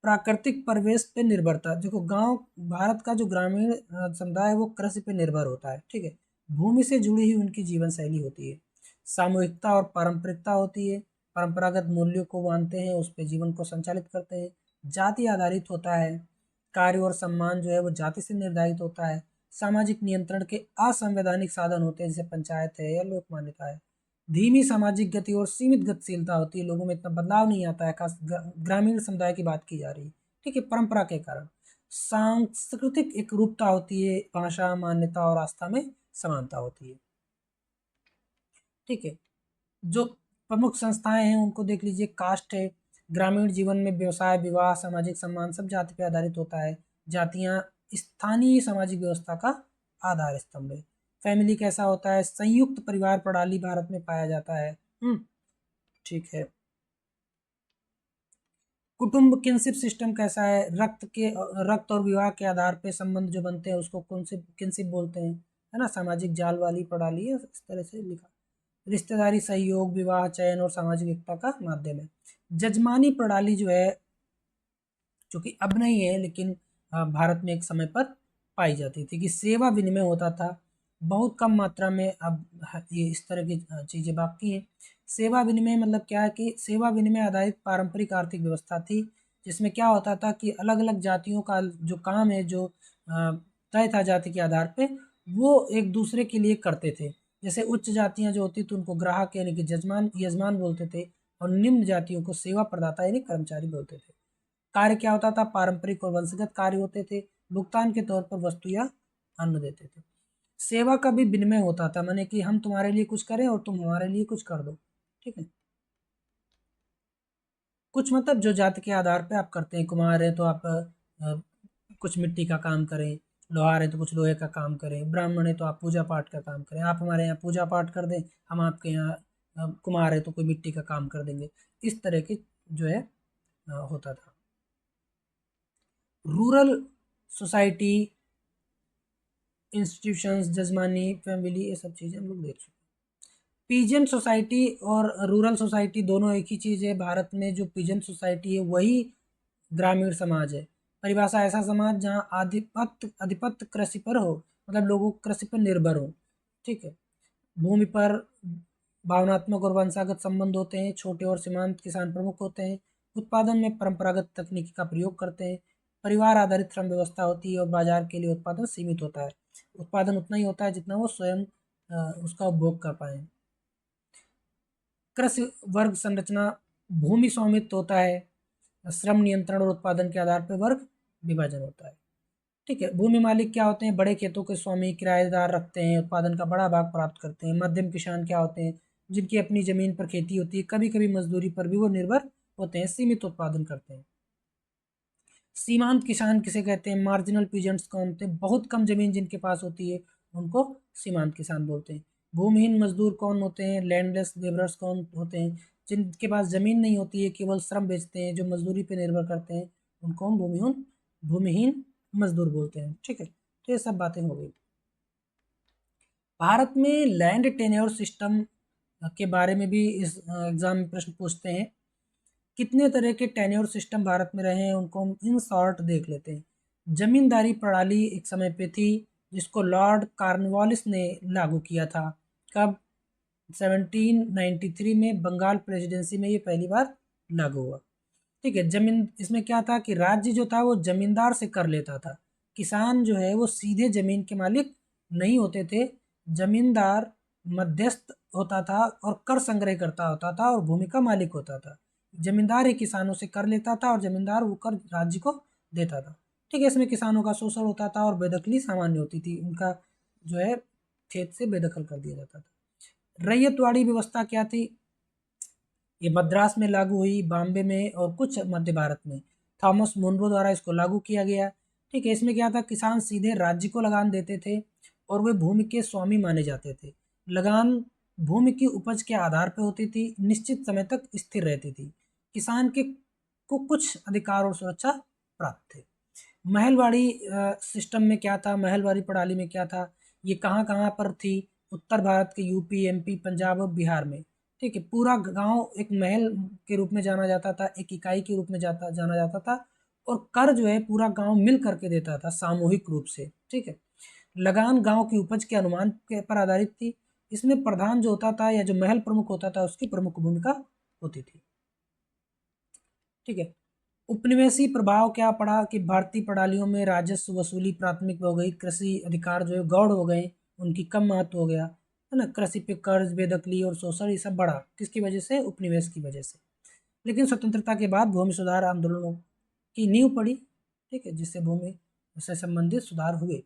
A: प्राकृतिक परिवेश पे निर्भरता। देखो, गांव, भारत का जो ग्रामीण समुदाय है वो कृषि पे निर्भर होता है। ठीक है, भूमि से जुड़ी हुई उनकी जीवन शैली होती है। सामूहिकता और पारंपरिकता होती है, परंपरागत मूल्यों को मानते हैं, उस पे जीवन को संचालित करते हैं। जाति आधारित होता है, कार्य और सम्मान जो है वो जाति से निर्धारित होता है। सामाजिक नियंत्रण के असंवैधानिक साधन होते हैं, जैसे पंचायत है या लोक मान्यता है। धीमी सामाजिक गति और सीमित गतिशीलता होती है, लोगों में इतना बदलाव नहीं आता है, खास ग्रामीण समुदाय की बात की जा रही है। ठीक है, परंपरा के कारण सांस्कृतिक एकरूपता होती है, भाषा, मान्यता और आस्था में समानता होती है। ठीक है, जो प्रमुख संस्थाएं हैं उनको देख लीजिए। कास्ट है, ग्रामीण जीवन में व्यवसाय, विवाह, सामाजिक सम्मान सब जाति पर आधारित होता है। जातियां स्थानीय सामाजिक व्यवस्था का आधार स्तंभ है। फैमिली कैसा होता है? संयुक्त परिवार प्रणाली भारत में पाया जाता है। ठीक है, कुटुंब किनशिप सिस्टम कैसा है? रक्त और विवाह के आधार पे संबंध जो बनते हैं उसको किनशिप बोलते हैं, है ना। सामाजिक जाल वाली प्रणाली है, इस तरह से लिखा। रिश्तेदारी, सहयोग, विवाह, चयन और सामाजिक एकता का माध्यम है। जजमानी प्रणाली जो है, जो कि अब नहीं है लेकिन भारत में एक समय पर पाई जाती थी, कि सेवा विनिमय होता था बहुत कम मात्रा में। अब ये इस तरह की चीज़ें बाकी हैं। सेवा विनिमय मतलब क्या है? कि सेवा विनिमय आधारित पारंपरिक आर्थिक व्यवस्था थी, जिसमें क्या होता था कि अलग अलग जातियों का जो काम है, जो तय था जाति के आधार पे, वो एक दूसरे के लिए करते थे। जैसे उच्च जातियां जो होती थी उनको ग्राहक यानी कि जजमान यजमान बोलते थे, और निम्न जातियों को सेवा प्रदाता यानी कर्मचारी बोलते थे। कार्य क्या होता था? पारंपरिक और वंशगत कार्य होते थे। भुगतान के तौर पर वस्तु या अन्न देते थे। सेवा का भी विनिमय होता था, माने कि हम तुम्हारे लिए कुछ करें और तुम हमारे लिए कुछ कर दो। ठीक है, कुछ मतलब जो जाति के आधार पे आप करते हैं, कुम्हार है तो आप कुछ मिट्टी का काम करें, लोहार है तो कुछ लोहे का काम करें, ब्राह्मण है तो आप पूजा पाठ का काम करें। आप हमारे यहाँ पूजा पाठ कर दें, हम आपके यहाँ कुम्हार है तो कोई मिट्टी का काम कर देंगे। इस तरह की जो है होता था। रूरल सोसाइटी, इंस्टीट्यूशंस, जजमानी, फैमिली, ये सब चीज़ें हम लोग देख चुके हैं। पीजेंट सोसाइटी और रूरल सोसाइटी दोनों एक ही चीज़ है। भारत में जो पीजेंट सोसाइटी है वही ग्रामीण समाज है। परिभाषा ऐसा समाज जहाँ आधिपत्य कृषि पर हो, मतलब लोगों को कृषि पर निर्भर हो। ठीक है। भूमि पर भावनात्मक और वंशागत संबंध होते हैं। छोटे और सीमांत किसान प्रमुख होते हैं। उत्पादन में परंपरागत तकनीकी का प्रयोग करते हैं। परिवार आधारित श्रम व्यवस्था होती है और बाजार के लिए उत्पादन सीमित होता है। उत्पादन उतना ही होता है जितना वो स्वयं उसका उपभोग कर पाए। कृषि वर्ग संरचना, भूमि स्वामित्व होता है, श्रम नियंत्रण और उत्पादन के आधार पर वर्ग विभाजन होता है। ठीक है। भूमि मालिक क्या होते हैं? बड़े खेतों के स्वामी किराएदार रखते हैं, उत्पादन का बड़ा भाग प्राप्त करते हैं। मध्यम किसान क्या होते हैं? जिनकी अपनी जमीन पर खेती होती है, कभी कभी मजदूरी पर भी वो निर्भर होते हैं, सीमित उत्पादन करते हैं। सीमांत किसान किसे कहते हैं? मार्जिनल पीजेंट्स कौन होते हैं? बहुत कम जमीन जिनके पास होती है उनको सीमांत किसान बोलते हैं। भूमिहीन मजदूर कौन होते हैं? लैंडलेस लेबरर्स कौन होते हैं? जिनके पास जमीन नहीं होती है, केवल श्रम बेचते हैं, जो मजदूरी पर निर्भर करते हैं, उनको हम भूमिहीन मजदूर बोलते हैं। ठीक है। तो ये सब बातें हो गई। भारत में लैंड टेन्योर सिस्टम के बारे में भी इस एग्जाम में प्रश्न पूछते हैं। कितने तरह के टेन्योर सिस्टम भारत में रहे हैं उनको हम इन शॉर्ट देख लेते हैं। जमींदारी प्रणाली एक समय पे थी, जिसको लॉर्ड कॉर्नवालिस ने लागू किया था। कब? 1793 में बंगाल प्रेसिडेंसी में ये पहली बार लागू हुआ। ठीक है। जमीन, इसमें क्या था कि राज्य जो था वो जमींदार से कर लेता था। किसान जो है वो सीधे जमीन के मालिक नहीं होते थे। जमींदार मध्यस्थ होता था और कर संग्रह करता होता था और भूमि का मालिक होता था। जमींदार ही किसानों से कर लेता था और जमींदार वो कर राज्य को देता था। ठीक है। इसमें किसानों का शोषण होता था और बेदखली सामान्य होती थी। उनका जो है खेत से बेदखल कर दिया जाता था। रैयतवाड़ी व्यवस्था क्या थी? ये मद्रास में लागू हुई, बॉम्बे में और कुछ मध्य भारत में। थॉमस मुनरो द्वारा इसको लागू किया गया। ठीक है। इसमें क्या था? किसान सीधे राज्य को लगान देते थे और वे भूमि के स्वामी माने जाते थे। लगान भूमि की उपज के आधार पर होती थी, निश्चित समय तक स्थिर रहती थी। किसान के को कुछ अधिकार और सुरक्षा प्राप्त थे। महलवाड़ी सिस्टम में क्या था? महलवाड़ी प्रणाली में क्या था? ये कहाँ कहाँ पर थी? उत्तर भारत के यूपी, एमपी, पंजाब और बिहार में। ठीक है। पूरा गांव एक महल के रूप में जाना जाता था, एक इकाई के रूप में जाना जाता था और कर जो है पूरा गांव मिल करके देता था सामूहिक रूप से। ठीक है। लगान गांव की उपज के अनुमान के पर आधारित थी। इसमें प्रधान जो होता था या जो महल प्रमुख होता था उसकी प्रमुख भूमिका होती थी। ठीक है। उपनिवेशी प्रभाव क्या पड़ा कि भारतीय प्रणालियों में राजस्व वसूली प्राथमिक हो गई, कृषि अधिकार जो है गौड़ हो गए, उनकी कम महत्व हो गया, है ना। कृषि पे कर्ज, बेदखली और शोषण ये सब बढ़ा। किसकी वजह से? उपनिवेश की वजह से। लेकिन स्वतंत्रता के बाद भूमि सुधार आंदोलनों की नींव पड़ी। ठीक है। जिससे भूमि से संबंधित सुधार हुए।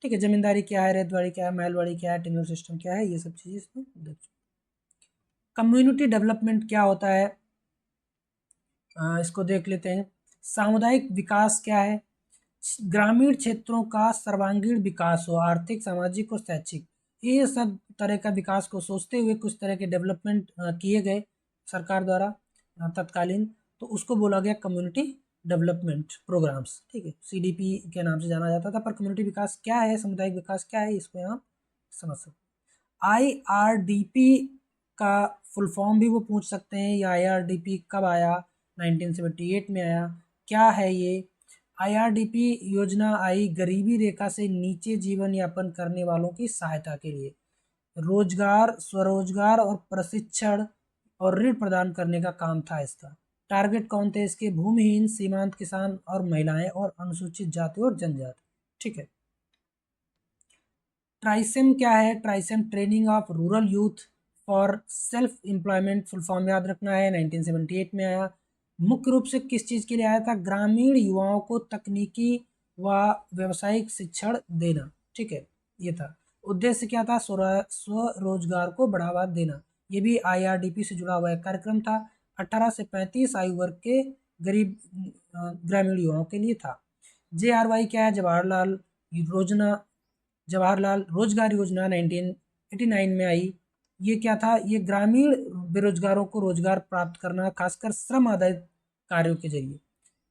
A: ठीक है। जमींदारी क्या है, रैयतवाड़ी क्या है, महलवाड़ी क्या है, टेन्योर सिस्टम क्या है, ये सब चीज़ें इसमें देखिए। कम्युनिटी डेवलपमेंट क्या होता है? इसको देख लेते हैं। सामुदायिक विकास क्या है? ग्रामीण क्षेत्रों का सर्वांगीण विकास हो, आर्थिक, सामाजिक और शैक्षिक, ये सब तरह का विकास को सोचते हुए कुछ तरह के डेवलपमेंट किए गए सरकार द्वारा तत्कालीन, तो उसको बोला गया कम्युनिटी डेवलपमेंट प्रोग्राम्स। ठीक है। सीडीपी के नाम से जाना जाता था। पर कम्युनिटी विकास क्या है, सामुदायिक विकास क्या है, इसको यहाँ समझ सकते। IRDP का फुल फॉर्म भी वो पूछ सकते हैं। या IRDP कब आया? 1978 में आया। क्या है ये? IRDP योजना आई गरीबी रेखा से नीचे जीवन यापन करने वालों की सहायता के लिए। रोजगार, स्वरोजगार और प्रशिक्षण और ऋण प्रदान करने का काम था इसका। टारगेट कौन थे इसके? भूमिहीन, सीमांत किसान और महिलाएं और अनुसूचित जाति और जनजाति। ठीक है। ट्राइसेम क्या है? TRYSEM training of rural youth for self employment, full form याद रखना है। 1978 में आया। मुख्य रूप से किस चीज़ के लिए आया था? ग्रामीण युवाओं को तकनीकी व व्यावसायिक शिक्षण देना। ठीक है। ये था उद्देश्य। क्या था? स्वरोजगार को बढ़ावा देना। ये भी IRDP से जुड़ा हुआ एक कार्यक्रम था। 18 से 35 आयु वर्ग के गरीब ग्रामीण युवाओं के लिए था। JRY क्या है? जवाहरलाल रोजगार योजना 1989 में आई। ये क्या था? ये ग्रामीण बेरोजगारों को रोजगार प्राप्त करना, खासकर श्रम आधारित कार्यों के जरिए।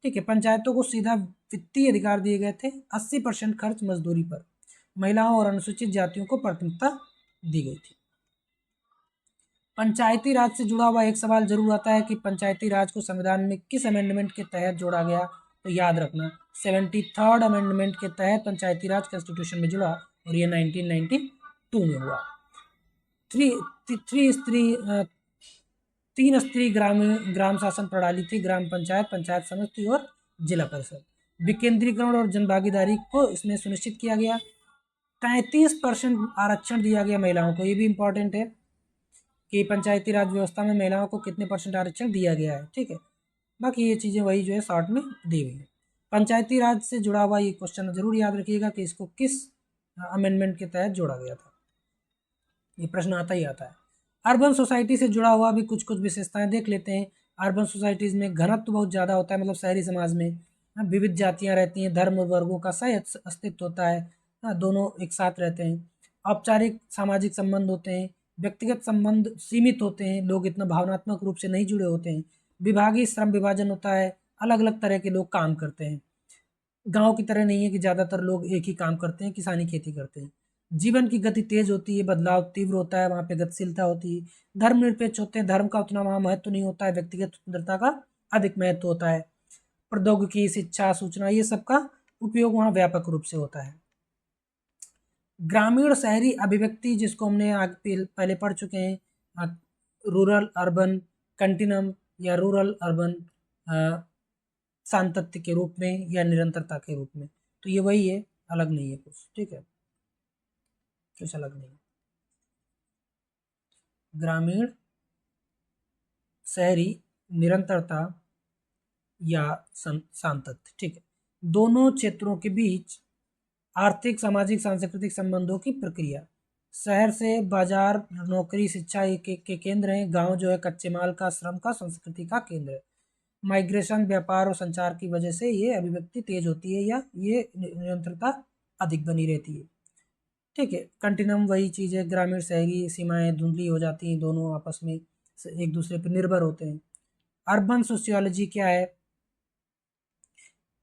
A: ठीक है। पंचायतों को सीधा वित्तीय अधिकार दिए गए थे। 80% खर्च मजदूरी पर। महिलाओं और अनुसूचित जातियों को प्राथमिकता दी गई थी। पंचायती राज से जुड़ा हुआ एक सवाल जरूर आता है कि पंचायती राज को संविधान में किस अमेंडमेंट के तहत जोड़ा गया? तो याद रखना 73rd अमेंडमेंट के तहत पंचायती राज कॉन्स्टिट्यूशन में जुड़ा और ये 1992 में हुआ। तीन स्तरीय ग्राम शासन प्रणाली थी। ग्राम पंचायत, पंचायत समिति और जिला परिषद। विकेंद्रीकरण और जनभागीदारी को इसमें सुनिश्चित किया गया। 33% आरक्षण दिया गया महिलाओं को। ये भी इंपॉर्टेंट है कि पंचायती राज व्यवस्था में महिलाओं को कितने % आरक्षण दिया गया है। ठीक है। बाकी ये चीज़ें वही जो है शॉर्ट में दी हुई है। पंचायती राज से जुड़ा हुआ ये क्वेश्चन जरूर याद रखिएगा कि इसको किस अमेंडमेंट के तहत जोड़ा गया था। ये प्रश्न आता ही आता है। अर्बन सोसाइटी से जुड़ा हुआ भी कुछ विशेषताएं देख लेते हैं। अर्बन सोसाइटीज़ में घनत्व बहुत ज़्यादा होता है, मतलब शहरी समाज में विविध जातियाँ रहती हैं, धर्म और वर्गों का सही अस्तित्व होता है, दोनों एक साथ रहते हैं। औपचारिक सामाजिक संबंध होते हैं, व्यक्तिगत संबंध सीमित होते हैं, लोग इतना भावनात्मक रूप से नहीं जुड़े होते हैं। विभागीय श्रम विभाजन होता है, अलग अलग तरह के लोग काम करते हैं। गांव की तरह नहीं है कि ज़्यादातर लोग एक ही काम करते हैं, किसानी खेती करते हैं। जीवन की गति तेज होती है, बदलाव तीव्र होता है, वहाँ पे गतिशीलता होती है। धर्मनिरपेक्ष होते हैं, धर्म का उतना वहाँ महत्व नहीं होता है, व्यक्तिगत स्वतंत्रता का अधिक महत्व होता है। प्रौद्योगिकी, शिक्षा, सूचना, ये सब का उपयोग वहाँ व्यापक रूप से होता है। ग्रामीण शहरी अभिव्यक्ति, जिसको हमने पहले पढ़ चुके हैं, रूरल अर्बन कंटिन्यूम या रूरल अर्बन सातत्य के रूप में या निरंतरता के रूप में। तो ये वही है, अलग नहीं है कुछ। ठीक है, कुछ अलग नहीं। ग्रामीण शहरी निरंतरता या सातत्य। ठीक है, दोनों क्षेत्रों के बीच आर्थिक, सामाजिक, सांस्कृतिक संबंधों की प्रक्रिया। शहर से बाजार, नौकरी, शिक्षा के केंद्र हैं। गांव जो है कच्चे माल का, श्रम का, संस्कृति का केंद्र है। माइग्रेशन, व्यापार और संचार की वजह से ये अभिव्यक्ति तेज होती है या ये निरंतरता अधिक बनी रहती है। ठीक है। कंटिन्यूम वही चीज़ है, ग्रामीण शहरी सीमाएं धुंधली हो जाती हैं, दोनों आपस में एक दूसरे पर निर्भर होते हैं। अर्बन सोशियोलॉजी क्या है?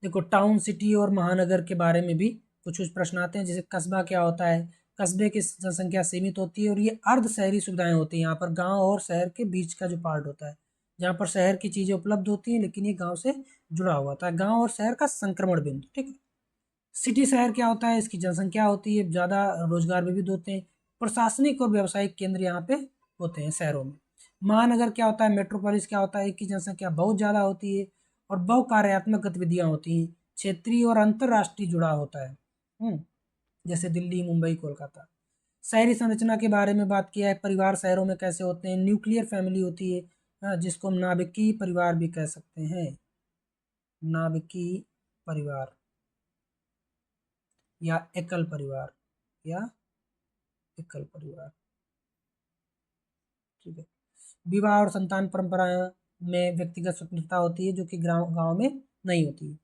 A: देखो, टाउन, सिटी और महानगर के बारे में भी कुछ प्रश्न आते हैं। जैसे कस्बा क्या होता है? कस्बे की जनसंख्या सीमित होती है और ये अर्ध शहरी सुविधाएं होती हैं। यहाँ पर गांव और शहर के बीच का जो पार्ट होता है, जहाँ पर शहर की चीज़ें उपलब्ध होती हैं लेकिन ये गांव से जुड़ा हुआ होता है। गांव और शहर का संक्रमण बिंदु। ठीक है। सिटी शहर क्या होता है? इसकी जनसंख्या होती है ज़्यादा, रोजगार विविध होते हैं, प्रशासनिक और व्यावसायिक केंद्र यहाँ पे होते हैं शहरों में। महानगर क्या होता है? मेट्रोपोलिस क्या होता है? इसकी जनसंख्या बहुत ज़्यादा होती है और बहुकार्यात्मक गतिविधियाँ होती हैं, क्षेत्रीय और अंतर्राष्ट्रीय जुड़ाव होता है, जैसे दिल्ली, मुंबई, कोलकाता। शहरी संरचना के बारे में बात किया है। परिवार शहरों में कैसे होते हैं? न्यूक्लियर फैमिली होती है, जिसको हम नाभिकीय परिवार भी कह सकते हैं। नाभिकीय परिवार या एकल परिवार ठीक है। विवाह और संतान परंपरा में व्यक्तिगत स्वतंत्रता होती है, जो कि गांव में नहीं होती है।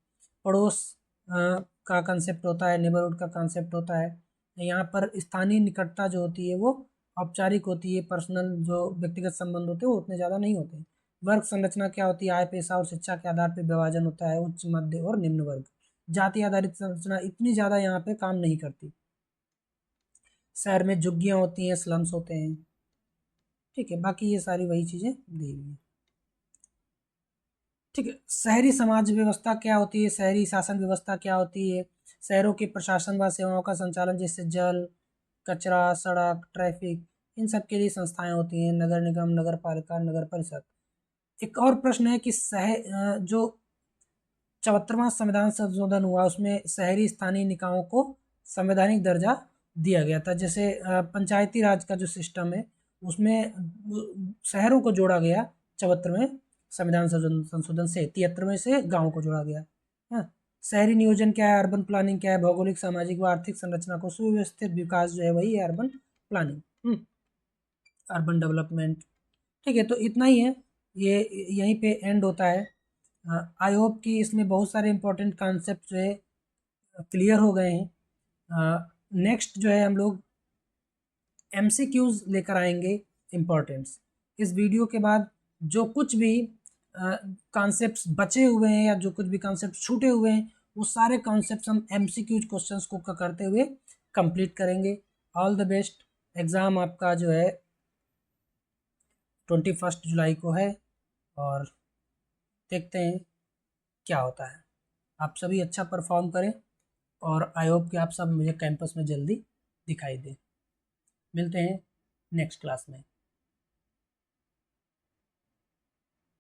A: पड़ोस का कंसेप्ट होता है, नेबरहुड का कंसेप्ट होता है। यहाँ पर स्थानीय निकटता जो होती है वो औपचारिक होती है, पर्सनल जो व्यक्तिगत संबंध होते हैं वो उतने ज़्यादा नहीं होते। वर्ग संरचना क्या होती है? आय, पेशा और शिक्षा के आधार पर विभाजन होता है, उच्च, मध्य और निम्न वर्ग। जाति आधारित संरचना इतनी ज़्यादा यहाँ पे काम नहीं करती। शहर में झुग्गियाँ होती हैं, स्लम्स होते हैं। ठीक है, बाकी ये सारी वही चीज़ें दी हुई हैं। ठीक है। शहरी समाज व्यवस्था क्या होती है? शहरी शासन व्यवस्था क्या होती है? शहरों के प्रशासन व सेवाओं का संचालन, जैसे जल, कचरा, सड़क, ट्रैफिक, इन सब के लिए संस्थाएं होती हैं। नगर निगम, नगर पालिका, नगर परिषद। एक और प्रश्न है कि जो 74वां संविधान संशोधन हुआ उसमें शहरी स्थानीय निकायों को संवैधानिक दर्जा दिया गया था। जैसे पंचायती राज का जो सिस्टम है उसमें शहरों को जोड़ा गया 74वें संविधान संशोधन से, 73वें से गाँव को जोड़ा गया। हाँ, शहरी नियोजन क्या है? अर्बन प्लानिंग क्या है? भौगोलिक, सामाजिक व आर्थिक संरचना को सुव्यवस्थित विकास जो है वही है अर्बन प्लानिंग, अर्बन डेवलपमेंट। ठीक है, तो इतना ही है। ये यहीं पे एंड होता है। आई होप कि इसमें बहुत सारे इंपॉर्टेंट कॉन्सेप्ट जो है क्लियर हो गए हैं। नेक्स्ट जो है हम लोग MCQs लेकर आएंगे इम्पोर्टेंट्स। इस वीडियो के बाद जो कुछ भी कॉन्सेप्ट्स बचे हुए हैं या जो कुछ भी कॉन्सेप्ट छूटे हुए हैं वो सारे कॉन्सेप्ट्स हम MCQ क्वेश्चंस को करते हुए कंप्लीट करेंगे। All the best. एग्ज़ाम आपका जो है 21 जुलाई को है और देखते हैं क्या होता है। आप सभी अच्छा परफॉर्म करें और आई होप कि आप सब मुझे कैंपस में जल्दी दिखाई दें। मिलते हैं नेक्स्ट क्लास में।